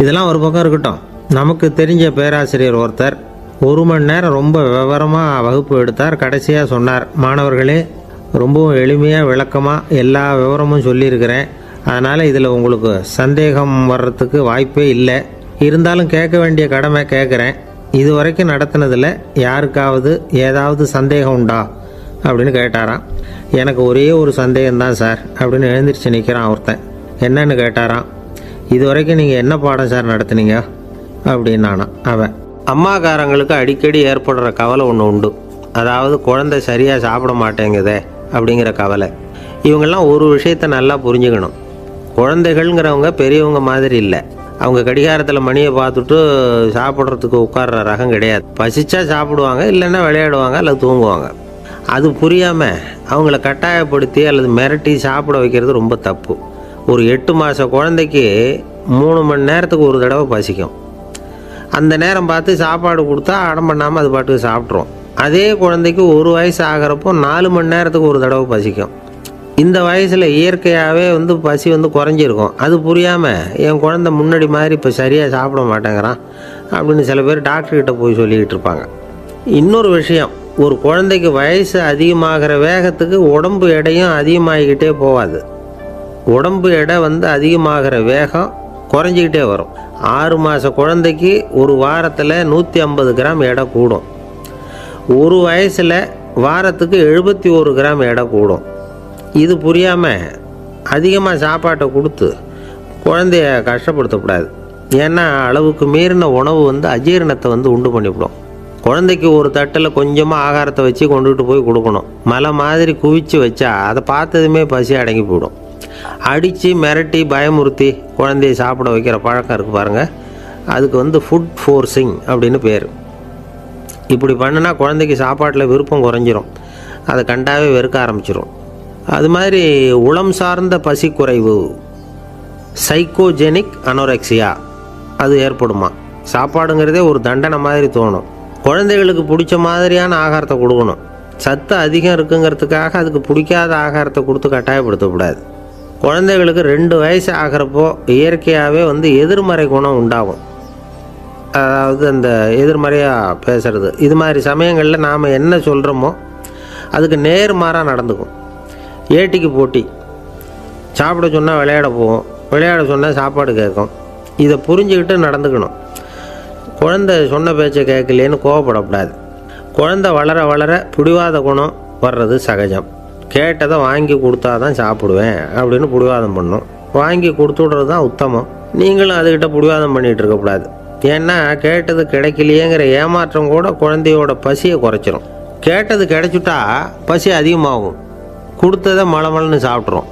இதெல்லாம் ஒரு பக்கம் இருக்கட்டும். நமக்கு தெரிஞ்ச பேராசிரியர் ஒருத்தர் 1 மணி நேரம் ரொம்ப விவரமாக வகுப்பு எடுத்தார். கடைசியாக சொன்னார், மாணவர்களே, ரொம்பவும் எளிமையாக விளக்கமாக எல்லா விவரமும் சொல்லியிருக்கிறேன். அதனால் இதில் உங்களுக்கு சந்தேகம் வர்றதுக்கு வாய்ப்பே இல்லை. இருந்தாலும் கேட்க வேண்டிய கடமை கேட்குறேன். இது வரைக்கும் நடத்தினதில் யாருக்காவது ஏதாவது சந்தேகம் உண்டா அப்படின்னு கேட்டாராம். எனக்கு ஒரே ஒரு சந்தேகம்தான் சார் அப்படின்னு எழுந்திரிச்சு நிற்கிறான் ஒருத்தன். என்னன்னு கேட்டாராம். இது வரைக்கும் நீங்கள் என்ன பாடம் சார் நடத்துனீங்க அப்படின்னானா அவன். அம்மாக்காரங்களுக்கு அடிக்கடி ஏற்படுற கவலை ஒன்று உண்டு. அதாவது குழந்தை சரியாக சாப்பிட மாட்டேங்குதே அப்படிங்கிற கவலை. இவங்கெல்லாம் ஒரு விஷயத்தை நல்லா புரிஞ்சுக்கணும். குழந்தைகள்ங்கிறவங்க பெரியவங்க மாதிரி இல்லை. அவங்க கடிகாரத்தில் மணியை பார்த்துட்டு சாப்பிட்றதுக்கு உட்கார்ற ரகம் கிடையாது. பசிச்சா சாப்பிடுவாங்க, இல்லைன்னா விளையாடுவாங்க அல்லது தூங்குவாங்க. அது புரியாமல் அவங்கள கட்டாயப்படுத்தி அல்லது மிரட்டி சாப்பிட வைக்கிறது ரொம்ப தப்பு. ஒரு 8 மாத குழந்தைக்கு 3 மணி நேரத்துக்கு ஒரு தடவை பசிக்கும். அந்த நேரம் பார்த்து சாப்பாடு கொடுத்தா அடம் பண்ணாமல் அது பாட்டுக்கு சாப்பிட்றோம். அதே குழந்தைக்கு 1 வயசு ஆகிறப்போ 4 மணி நேரத்துக்கு ஒரு தடவை பசிக்கும். இந்த வயசில் இயற்கையாகவே பசி குறைஞ்சிருக்கும். அது புரியாமல் என் குழந்தை முன்னாடி மாதிரி இப்போ சரியாக சாப்பிட மாட்டேங்கிறான் அப்படின்னு சில பேர் டாக்டர்கிட்ட போய் சொல்லிக்கிட்டு இருப்பாங்க. இன்னொரு விஷயம், ஒரு குழந்தைக்கு வயசு அதிகமாகிற வேகத்துக்கு உடம்பு எடையும் அதிகமாகிக்கிட்டே போகாது. உடம்பு எடை அதிகமாகிற வேகம் குறைஞ்சிக்கிட்டே வரும். 6 மாத குழந்தைக்கு ஒரு வாரத்தில் 150 கிராம் எடை கூடும். ஒரு வயசில் வாரத்துக்கு 71 கிராம் எடை கூடும். இது புரியாமல் அதிகமாக சாப்பாட்டை கொடுத்து குழந்தைய கஷ்டப்படுத்தக்கூடாது. ஏன்னா அளவுக்கு மீறின உணவு அஜீரணத்தை உண்டு பண்ணிவிடும். குழந்தைக்கு ஒரு தட்டில் கொஞ்சமாக ஆகாரத்தை வச்சு கொண்டுகிட்டு போய் கொடுக்கணும். மலை மாதிரி குவிச்சு வச்சா அதை பார்த்ததுமே பசி அடங்கி போயிடும். அடித்து மிரட்டி பயமுறுத்தி குழந்தைய சாப்பிட வைக்கிற பழக்கம் இருக்குது பாருங்கள். அதுக்கு ஃபுட் ஃபோர்ஸிங் அப்படின்னு பேர். இப்படி பண்ணுனா குழந்தைக்கு சாப்பாட்டில் விருப்பம் குறைஞ்சிரும். அதை கண்டாவே வெறுக்க ஆரம்பிச்சிடும். அது மாதிரி உளம் சார்ந்த பசி குறைவு, சைக்கோஜெனிக் அனோரெக்சியா, அது ஏற்படுமா. சாப்பாடுங்கிறதே ஒரு தண்டனை மாதிரி தோணும். குழந்தைகளுக்கு பிடிச்ச மாதிரியான ஆகாரத்தை கொடுக்கணும். சத்து அதிகம் இருக்குங்கிறதுக்காக அதுக்கு பிடிக்காத ஆகாரத்தை கொடுத்து கட்டாயப்படுத்தக்கூடாது. குழந்தைகளுக்கு 2 வயசு ஆகிறப்போ இயற்கையாகவே எதிர்மறை குணம் உண்டாகும். அதாவது அந்த எதிர்மறையாக பேசுறது. இது மாதிரி சமயங்களில் நாம் என்ன சொல்கிறோமோ அதுக்கு நேர்மாறாக நடந்துக்கும். ஏட்டிக்கு போட்டி. சாப்பிட சொன்னால் விளையாட போவோம், விளையாட சொன்னால் சாப்பாடு கேட்கும். இதை புரிஞ்சுக்கிட்டு நடந்துக்கணும். குழந்தை சொன்ன பேச்சை கேட்கலேன்னு கோவப்படக்கூடாது. குழந்தை வளர வளர பிடிவாத குணம் வர்றது சகஜம். கேட்டதை வாங்கி கொடுத்தா தான் சாப்பிடுவேன் அப்படின்னு பிடிவாதம் பண்ணும். வாங்கி கொடுத்து விட்றது தான் உத்தமம். நீங்களும் அதுக்கிட்ட பிடிவாதம் பண்ணிகிட்டு இருக்கக்கூடாது. ஏன்னா கேட்டது கிடைக்கலையேங்கிற ஏமாற்றம் கூட குழந்தையோட பசியை குறைச்சிரும். கேட்டது கிடைச்சிட்டா பசி அதிகமாகும். கொடுத்ததை மலமலன்னு சாப்பிட்றோம்.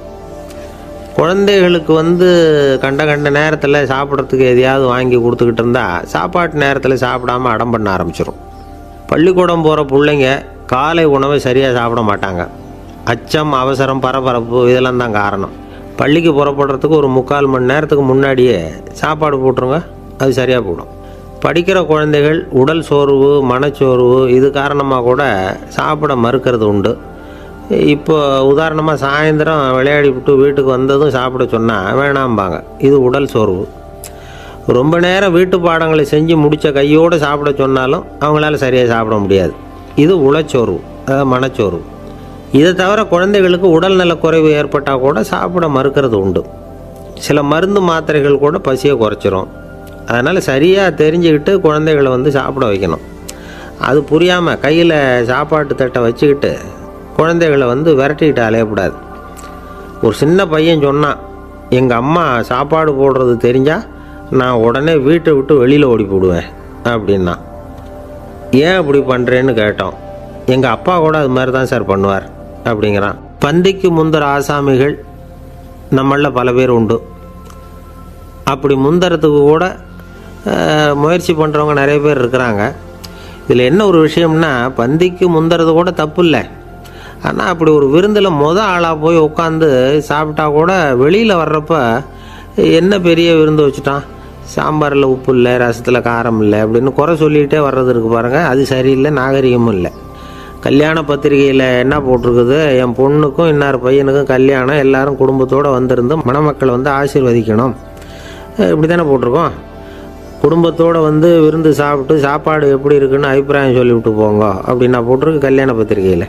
குழந்தைகளுக்கு கண்ட நேரத்தில் சாப்பிட்றதுக்கு எதையாவது வாங்கி கொடுத்துக்கிட்டு இருந்தால் சாப்பாட்டு நேரத்தில் சாப்பிடாமல் அடம் பண்ண ஆரம்பிச்சிடும். பள்ளிக்கூடம் போகிற பிள்ளைங்க காலை உணவை சரியாக சாப்பிட மாட்டாங்க. அச்சம், அவசரம், பரபரப்பு இதெல்லாம் தான் காரணம். பள்ளிக்கு புறப்படுறதுக்கு ஒரு 3/4 மணி நேரத்துக்கு முன்னாடியே சாப்பாடு போட்டுருங்க, அது சரியாக போடும். படிக்கிற குழந்தைகள் உடல் சோர்வு, மனச்சோர்வு இது காரணமாக கூட சாப்பிட மறுக்கிறது உண்டு. இப்போ உதாரணமாக சாயந்தரம் விளையாடி விட்டு வீட்டுக்கு வந்ததும் சாப்பிட சொன்னால் வேணாம்பாங்க. இது உடல் சோர்வு. ரொம்ப நேரம் வீட்டு பாடங்களை செஞ்சு முடித்த கையோடு சாப்பிட சொன்னாலும் அவங்களால சரியாக சாப்பிட முடியாது. இது உளச்சோர்வு, அதாவது மனச்சோர்வு. இதை தவிர குழந்தைகளுக்கு உடல்நல குறைவு ஏற்பட்டால் கூட சாப்பிட மறுக்கிறது உண்டு. சில மருந்து மாத்திரைகள் கூட பசியை குறைச்சிரும். அதனால் சரியாக தெரிஞ்சுக்கிட்டு குழந்தைகளை சாப்பிட வைக்கணும். அது புரியாமல் கையில் சாப்பாட்டு தட்டை வச்சுக்கிட்டு குழந்தைகளை விரட்டிக்கிட்டு அலையக்கூடாது. ஒரு சின்ன பையன் சொன்னான், எங்கள் அம்மா சாப்பாடு போடுறது தெரிஞ்சால் நான் உடனே வீட்டை விட்டு வெளியில் ஓடி போடுவேன் அப்படின்னா. ஏன் அப்படி பண்ணுறேன்னு கேட்டோம். எங்கள் அப்பா கூட அது மாதிரி தான் சார் பண்ணுவார் அப்படிங்கிறான். பந்திக்கு முந்தர ஆசாமிகள் நம்மளில் பல பேர் உண்டு. அப்படி முந்தறதுக்கு கூட முயற்சி பண்ணுறவங்க நிறைய பேர் இருக்கிறாங்க. இதில் என்ன ஒரு விஷயம்னா, பந்திக்கு முந்துறது கூட தப்பு இல்லை. ஆனால் அப்படி ஒரு விருந்தில் ஆளாக போய் உட்காந்து சாப்பிட்டா கூட வெளியில் வர்றப்ப என்ன பெரிய விருந்து வச்சுட்டான், சாம்பாரில் உப்பு இல்லை, ரசத்தில் காரம் இல்லை அப்படின்னு குறை சொல்லிகிட்டே வர்றது இருக்கு பாருங்கள். அது சரியில்லை, நாகரிகமும் இல்லை. கல்யாண பத்திரிகையில் என்ன போட்டிருக்குது, என் பொண்ணுக்கும் இன்னார் பையனுக்கும் கல்யாணம், எல்லாரும் குடும்பத்தோடு வந்திருந்து மணமக்கள் ஆசீர்வதிக்கணும், இப்படி தானே போட்டிருக்கோம். குடும்பத்தோடு விருந்து சாப்பிட்டு சாப்பாடு எப்படி இருக்குன்னு அபிப்பிராயம் சொல்லிவிட்டு போங்க அப்படின்னா போட்டிருக்கு கல்யாண பத்திரிகையில்.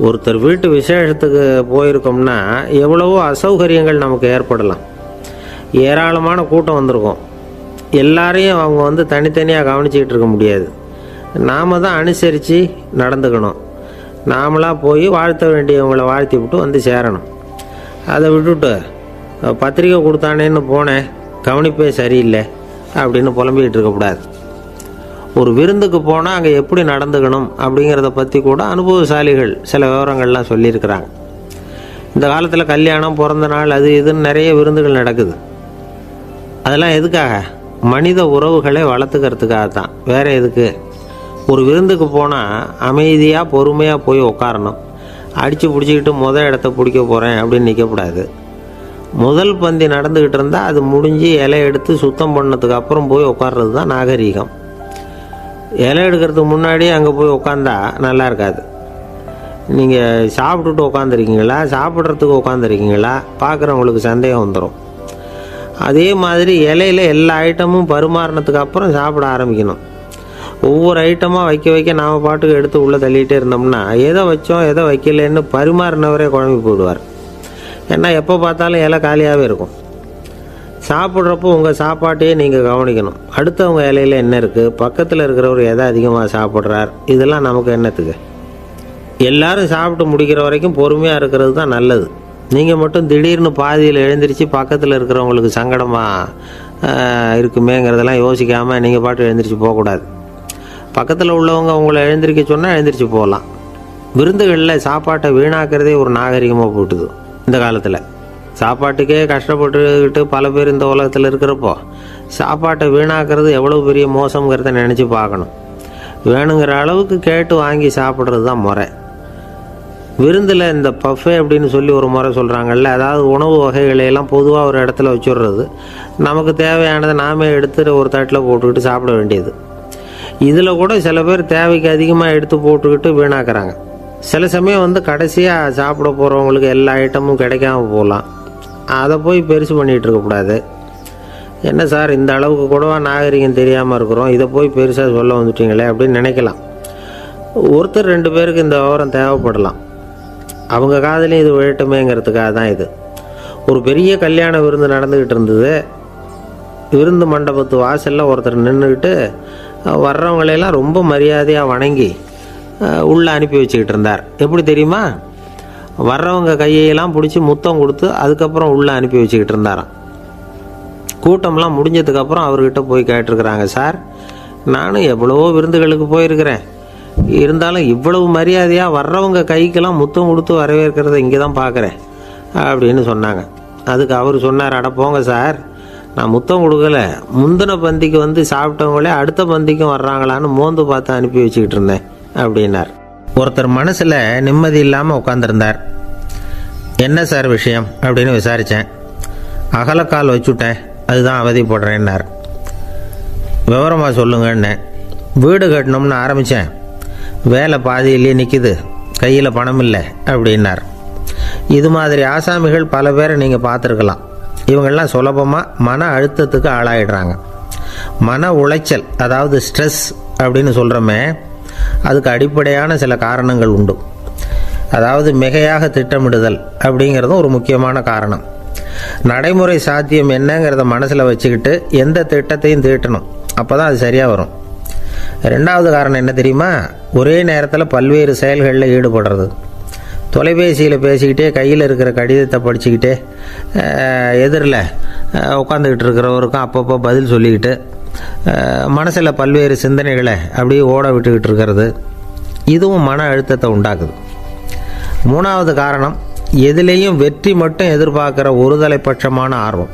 ஒருத்தர் வீட்டு விசேஷத்துக்கு போயிருக்கோம்னா எவ்வளவோ அசௌகரியங்கள் நமக்கு ஏற்படலாம். ஏராளமான கூட்டம் வந்திருக்கும். எல்லாரையும் அவங்க தனித்தனியாக கவனிச்சிக்கிட்டு இருக்க முடியாது. நாம் தான் அனுசரித்து நடந்துக்கணும். நாமளாக போய் வாழ்த்த வேண்டியவங்களை வாழ்த்தி விட்டு சேரணும். அதை விட்டுட்டு பத்திரிக்கை கொடுத்தானேன்னு போனேன், கவனிப்பே சரியில்லை அப்படின்னு புலம்பிக்கிட்டு இருக்கக்கூடாது. ஒரு விருந்துக்கு போனால் அங்கே எப்படி நடந்துக்கணும் அப்படிங்கிறத பற்றி கூட அனுபவசாலிகள் சில விவரங்கள்லாம் சொல்லியிருக்கிறாங்க. இந்த காலத்தில் கல்யாணம், பிறந்த நாள், அது இதுன்னு நிறைய விருந்துகள் நடக்குது. அதெல்லாம் எதுக்காக? மனித உறவுகளை வளர்த்துக்கிறதுக்காக தான், வேறு எதுக்கு? ஒரு விருந்துக்கு போனால் அமைதியாக பொறுமையாக போய் உட்காரணும். அடித்து பிடிச்சிக்கிட்டு இடத்த பிடிக்க போகிறேன் அப்படின்னு நிற்கக்கூடாது. முதல் பந்தி நடந்துக்கிட்டு இருந்தால் அது முடிஞ்சு இலை எடுத்து சுத்தம் பண்ணதுக்கு அப்புறம் போய் உட்கார்றது தான் நாகரீகம். இலை எடுக்கிறதுக்கு முன்னாடி அங்கே போய் உட்காந்தா நல்லா இருக்காது. நீங்கள் சாப்பிட்டுட்டு உட்காந்துருக்கீங்களா, சாப்பிட்றதுக்கு உட்காந்துருக்கீங்களா, பார்க்குறவங்களுக்கு சந்தேகம் வந்துடும். அதே மாதிரி இலையில் எல்லா ஐட்டமும் பரிமாறினதுக்கு அப்புறம் சாப்பிட ஆரம்பிக்கணும். ஒவ்வொரு ஐட்டமாக வைக்க நாம் பாட்டுக்கு எடுத்து உள்ளே தள்ளிகிட்டே இருந்தோம்னா எதை வச்சோம் எதை வைக்கலன்னு பரிமாறினவரே குழம்பி போயிடுவார். ஏன்னா எப்போ பார்த்தாலும் இலை காலியாகவே இருக்கும். சாப்பிட்றப்போ உங்கள் சாப்பாட்டையே நீங்கள் கவனிக்கணும். அடுத்தவங்க இலையில் என்ன இருக்குது, பக்கத்தில் இருக்கிறவர் எதை அதிகமாக சாப்பிட்றார், இதெல்லாம் நமக்கு என்னத்துக்கு? எல்லாரும் சாப்பிட்டு முடிக்கிற வரைக்கும் பொறுமையாக இருக்கிறது தான் நல்லது. நீங்கள் மட்டும் திடீர்னு பாதியில் எழுந்திரிச்சு பக்கத்தில் இருக்கிறவங்களுக்கு சங்கடமாக இருக்குமேங்கிறதெல்லாம் யோசிக்காமல் நீங்கள் பாட்டு எழுந்திரிச்சு போகக்கூடாது. பக்கத்தில் உள்ளவங்க உங்களை எழுந்திரிக்க சொன்னால் எழுந்திரிச்சு போகலாம். விருந்துகளில் சாப்பாட்டை வீணாக்கிறதே ஒரு நாகரிகமாக போட்டுது. இந்த காலத்தில் சாப்பாட்டுக்கே கஷ்டப்பட்டுக்கிட்டு பல பேர் இந்த உலகத்தில் இருக்கிறப்போ சாப்பாட்டை வீணாக்கிறது எவ்வளோ பெரிய மோசங்கிறத நினச்சி பார்க்கணும். வேணுங்கிற அளவுக்கு கேட்டு வாங்கி சாப்பிட்றது தான் முறை. விருந்தில் இந்த பஃபே அப்படின்னு சொல்லி ஒரு முறை சொல்கிறாங்கல்ல, அதாவது உணவு வகைகளையெல்லாம் பொதுவாக ஒரு இடத்துல வச்சுடுறது, நமக்கு தேவையானதை நாமே எடுத்து ஒரு தட்டில் போட்டுக்கிட்டு சாப்பிட வேண்டியது. இதில் கூட சில பேர் தேவைக்கு அதிகமாக எடுத்து போட்டுக்கிட்டு வீணாக்குறாங்க. சில சமயம் கடைசியாக சாப்பிட போகிறவங்களுக்கு எல்லா ஐட்டமும் கிடைக்காம போகலாம். அதை போய் பெருசு பண்ணிகிட்டு இருக்கக்கூடாது. என்ன சார், இந்த அளவுக்கு கூடவா நாகரிகம் தெரியாமல் இருக்கிறோம், இதை போய் பெருசாக சொல்ல வந்துட்டீங்களே அப்படின்னு நினைக்கலாம். ஒருத்தர் 2 பேருக்கு இந்த விவரம் தேவைப்படலாம். அவங்க காதலையும் இது விழட்டுமேங்கிறதுக்காக தான் இது. ஒரு பெரிய கல்யாண விருந்து நடந்துக்கிட்டு இருந்தது. விருந்து மண்டபத்து வாசலில் ஒருத்தர் நின்றுக்கிட்டு வர்றவங்களையெல்லாம் ரொம்ப மரியாதையாக வணங்கி உள்ளே அனுப்பி வச்சுக்கிட்டு இருந்தார். எப்படி தெரியுமா? வர்றவங்க கையெல்லாம் பிடிச்சி முத்தம் கொடுத்து அதுக்கப்புறம் உள்ளே அனுப்பி வச்சுக்கிட்டு இருந்தாராம். கூட்டம்லாம் முடிஞ்சதுக்கப்புறம் அவர்கிட்ட போய் கேட்டிருக்கிறாங்க, சார் நானும் எவ்வளவோ விருந்துகளுக்கு போயிருக்கிறேன், இருந்தாலும் இவ்வளவு மரியாதையாக வர்றவங்க கைக்கெல்லாம் முத்தம் கொடுத்து வரவேற்கிறத இங்கே தான் பார்க்குறேன் அப்படின்னு சொன்னாங்க. அதுக்கு அவர் சொன்னார், அட போங்க சார், நான் முத்தம் கொடுக்கல, முந்தின பந்திக்கு சாப்பிட்டவங்களே அடுத்த பந்திக்கும் வர்றாங்களான்னு மோந்து பார்த்து அனுப்பி வச்சுக்கிட்டு இருந்தேன் அப்படின்னார். ஒருத்தர் மனசில் நிம்மதி இல்லாமல் உட்காந்துருந்தார். என்ன சார் விஷயம் அப்படின்னு விசாரித்தேன். அகலக்கால் வச்சுட்டேன், அதுதான் அவதிப்படுறேன்னார். விவரமாக சொல்லுங்கன்னேன். வீடு கட்டணும்னு ஆரம்பித்தேன், வேலை பாதியிலேயே நிற்கிது, கையில் பணம் இல்லை அப்படின்னார். இது மாதிரி ஆசாமிகள் பல பேரை நீங்கள் பார்த்துருக்கலாம். இவங்கெல்லாம் சுலபமாக மன அழுத்தத்துக்கு ஆளாயிடுறாங்க. மன உளைச்சல், அதாவது ஸ்ட்ரெஸ் அப்படின்னு சொல்கிறோமே, அதுக்கு அடிப்படையான சில காரணங்கள் உண்டு. அதாவது மிகையாக திட்டமிடுதல் அப்படிங்கிறதும் ஒரு முக்கியமான காரணம். நடைமுறை சாத்தியம் என்னங்கிறத மனசில் வச்சுக்கிட்டு எந்த திட்டத்தையும் தீட்டணும், அப்போ தான் அது சரியாக வரும். ரெண்டாவது காரணம் என்ன தெரியுமா? ஒரே நேரத்தில் பல்வேறு செயல்களில் ஈடுபடுறது. தொலைபேசியில் பேசிக்கிட்டே கையில் இருக்கிற கடிதத்தை படிச்சுக்கிட்டே எதிரில் உட்காந்துக்கிட்டு இருக்கிறவருக்கும் அப்பப்போ பதில் சொல்லிக்கிட்டு மனசில் பல்வேறு சிந்தனைகளை அப்படியே ஓட விட்டுக்கிட்டு இருக்கிறது, இதுவும் மன அழுத்தத்தை உண்டாக்குது. மூணாவது காரணம், எதுலேயும் வெற்றி மட்டும் எதிர்பார்க்குற ஒருதலைப்பட்சமான ஆர்வம்.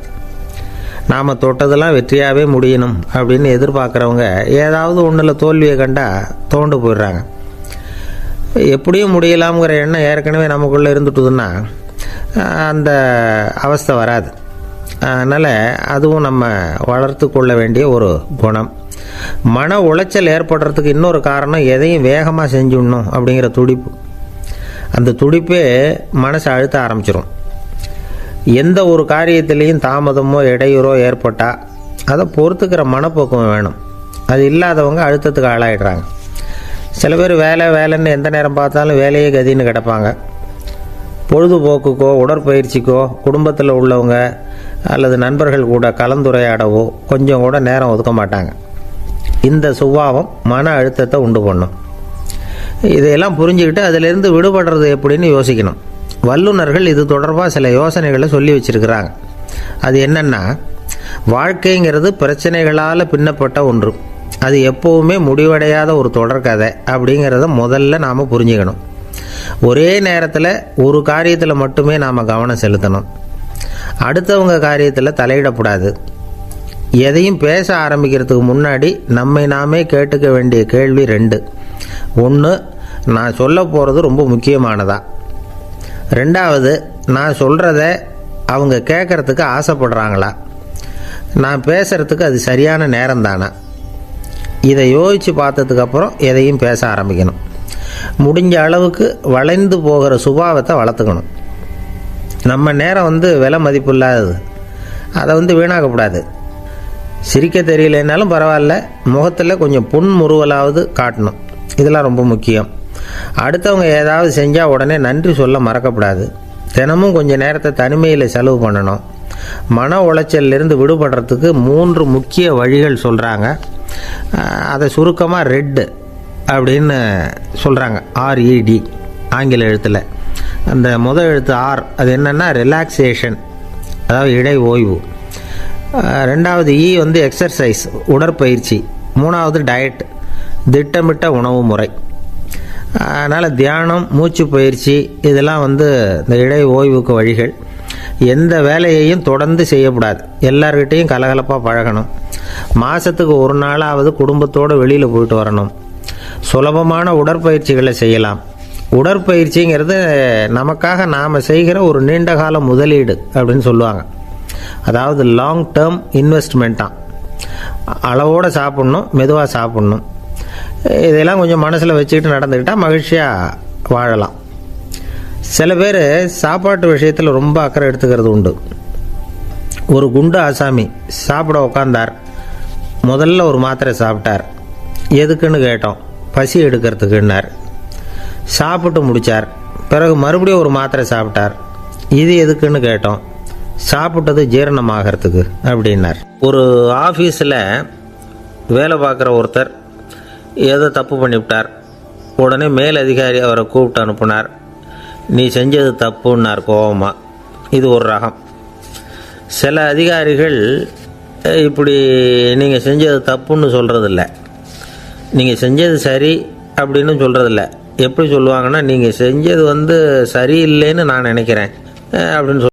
நாம் தொட்டதெல்லாம் வெற்றியாகவே முடியணும் அப்படின்னு எதிர்பார்க்குறவங்க ஏதாவது ஒன்றில் தோல்வியை கண்டால் தோண்டு போயிடுறாங்க. எப்படியும் முடியலாம்ங்கிற எண்ணம் ஏற்கனவே நமக்குள்ளே இருந்துட்டுதுன்னா அந்த அவஸ்தை வராது. அதனால் அதுவும் நம்ம வளர்த்து கொள்ள வேண்டிய ஒரு குணம். மன உளைச்சல் ஏற்படுறதுக்கு இன்னொரு காரணம், எதையும் வேகமாக செஞ்சுடணும் அப்படிங்கிற துடிப்பு. அந்த துடிப்பே மனசை அழுத்த ஆரம்பிச்சிடும். எந்த ஒரு காரியத்திலையும் தாமதமோ இடையூறோ ஏற்பட்டால் அதை பொறுத்துக்கிற மனப்போக்கம் வேணும். அது இல்லாதவங்க அழுத்தத்துக்கு ஆளாயிடுறாங்க. சில பேர் வேலைன்னு எந்த நேரம் பார்த்தாலும் வேலையே கதின்னு கிடப்பாங்க. பொழுதுபோக்குக்கோ உடற்பயிற்சிக்கோ குடும்பத்தில் உள்ளவங்க அல்லது நண்பர்கள் கூட கலந்துரையாடவோ கொஞ்சம் கூட நேரம் ஒதுக்க மாட்டாங்க. இந்த சுபாவம் மன அழுத்தத்தை உண்டு பண்ணும். இதையெல்லாம் புரிஞ்சுக்கிட்டு அதிலிருந்து விடுபடுறது எப்படின்னு யோசிக்கணும். வல்லுநர்கள் இது தொடர்பாக சில யோசனைகளை சொல்லி வச்சிருக்கிறாங்க. அது என்னன்னா, வாழ்க்கைங்கிறது பிரச்சனைகளால் பின்னப்பட்ட ஒன்று. அது எப்போவுமே முடிவடையாத ஒரு தொடர்கதை அப்படிங்கிறத முதல்ல நாம் புரிஞ்சுக்கணும். ஒரே நேரத்தில் ஒரு காரியத்தில் மட்டுமே நாம் கவனம் செலுத்தணும். அடுத்தவங்க காரியத்தில் தலையிடக்கூடாது. எதையும் பேச ஆரம்பிக்கிறதுக்கு முன்னாடி நம்மை நாமே கேட்டுக்க வேண்டிய கேள்வி 2. 1, நான் சொல்ல போகிறது ரொம்ப முக்கியமானதா? 2வது, நான் சொல்கிறத அவங்க கேட்குறதுக்கு ஆசைப்படுறாங்களா? நான் பேசுகிறதுக்கு அது சரியான நேரம் தானா? இதை யோசித்து பார்த்ததுக்கப்புறம் எதையும் பேச ஆரம்பிக்கணும். முடிஞ்ச அளவுக்கு வளைந்து போகிற சுபாவத்தை வளர்த்துக்கணும். நம்ம நேரம் விலை மதிப்பு இல்லாதது, அதை வீணாக்கக்கூடாது. சிரிக்க தெரியலனாலும் பரவாயில்ல, முகத்தில் கொஞ்சம் புன்முறுவலாவது காட்டணும். இதெல்லாம் ரொம்ப முக்கியம். அடுத்தவங்க ஏதாவது செஞ்சால் உடனே நன்றி சொல்ல மறக்கக்கூடாது. தினமும் கொஞ்சம் நேரத்தை தனிமையில் செலவு பண்ணணும். மன உளைச்சலிருந்து விடுபடுறதுக்கு 3 முக்கிய வழிகள் சொல்கிறாங்க. அதை சுருக்கமாக ரெட் அப்படின்னு சொல்கிறாங்க. RED ஆங்கில எழுத்தில். அந்த முதல் எழுத்து R, அது என்னென்னா ரிலாக்ஸேஷன், அதாவது இடை ஓய்வு. 2வது E எக்ஸர்சைஸ், உடற்பயிற்சி. 3வது டயட், திட்டமிட்ட உணவு முறை. அதனால் தியானம், மூச்சு பயிற்சி இதெல்லாம் இந்த இடை ஓய்வுக்கு வழிகள். எந்த வேலையையும் தொடர்ந்து செய்யக்கூடாது. எல்லார்கிட்டையும் கலகலப்பாக பழகணும். மாதத்துக்கு ஒரு நாளாவது குடும்பத்தோடு வெளியில் போயிட்டு வரணும். சுலபமான உடற்பயிற்சிகளை செய்யலாம். உடற்பயிற்சிங்கிறது நமக்காக நாம் செய்கிற ஒரு நீண்டகால முதலீடு அப்படின்னு சொல்லுவாங்க. அதாவது லாங் டேர்ம் இன்வெஸ்ட்மெண்ட்டாக. அளவோடு சாப்பிட்ணும், மெதுவாக சாப்பிட்ணும். இதெல்லாம் கொஞ்சம் மனசில் வச்சுக்கிட்டு நடந்துக்கிட்டால் மகிழ்ச்சியாக வாழலாம். சில பேர் சாப்பாட்டு விஷயத்தில் ரொம்ப அக்கறை எடுத்துக்கிறது உண்டு. ஒரு குண்டு ஆசாமி சாப்பிட உக்காந்தார். முதல்ல ஒரு மாத்திரை சாப்பிட்டார். எதுக்குன்னு கேட்டோம். பசி எடுக்கிறதுக்குன்னார். சாப்பிட்டு முடித்தார். பிறகு மறுபடியும் ஒரு மாத்திரை சாப்பிட்டார். இது எதுக்குன்னு கேட்டோம். சாப்பிட்டது ஜீரணமாகறதுக்கு அப்படின்னார். ஒரு ஆஃபீஸில் வேலை பார்க்குற ஒருத்தர் ஏதோ தப்பு பண்ணிவிட்டார். உடனே மேல் அதிகாரி அவரை கூப்பிட்டு அனுப்புனார். நீ செஞ்சது தப்புன்னார் கோபமாக. இது ஒரு ரகம். சில அதிகாரிகள் இப்படி நீங்கள் செஞ்சது தப்புன்னு சொல்கிறதில்ல, நீங்கள் செஞ்சது சரி அப்படின்னு சொல்கிறதில்ல. எப்படி சொல்லுவாங்கன்னா, நீங்கள் செஞ்சது சரியில்லைன்னு நான் நினைக்கிறேன் அப்படின்னு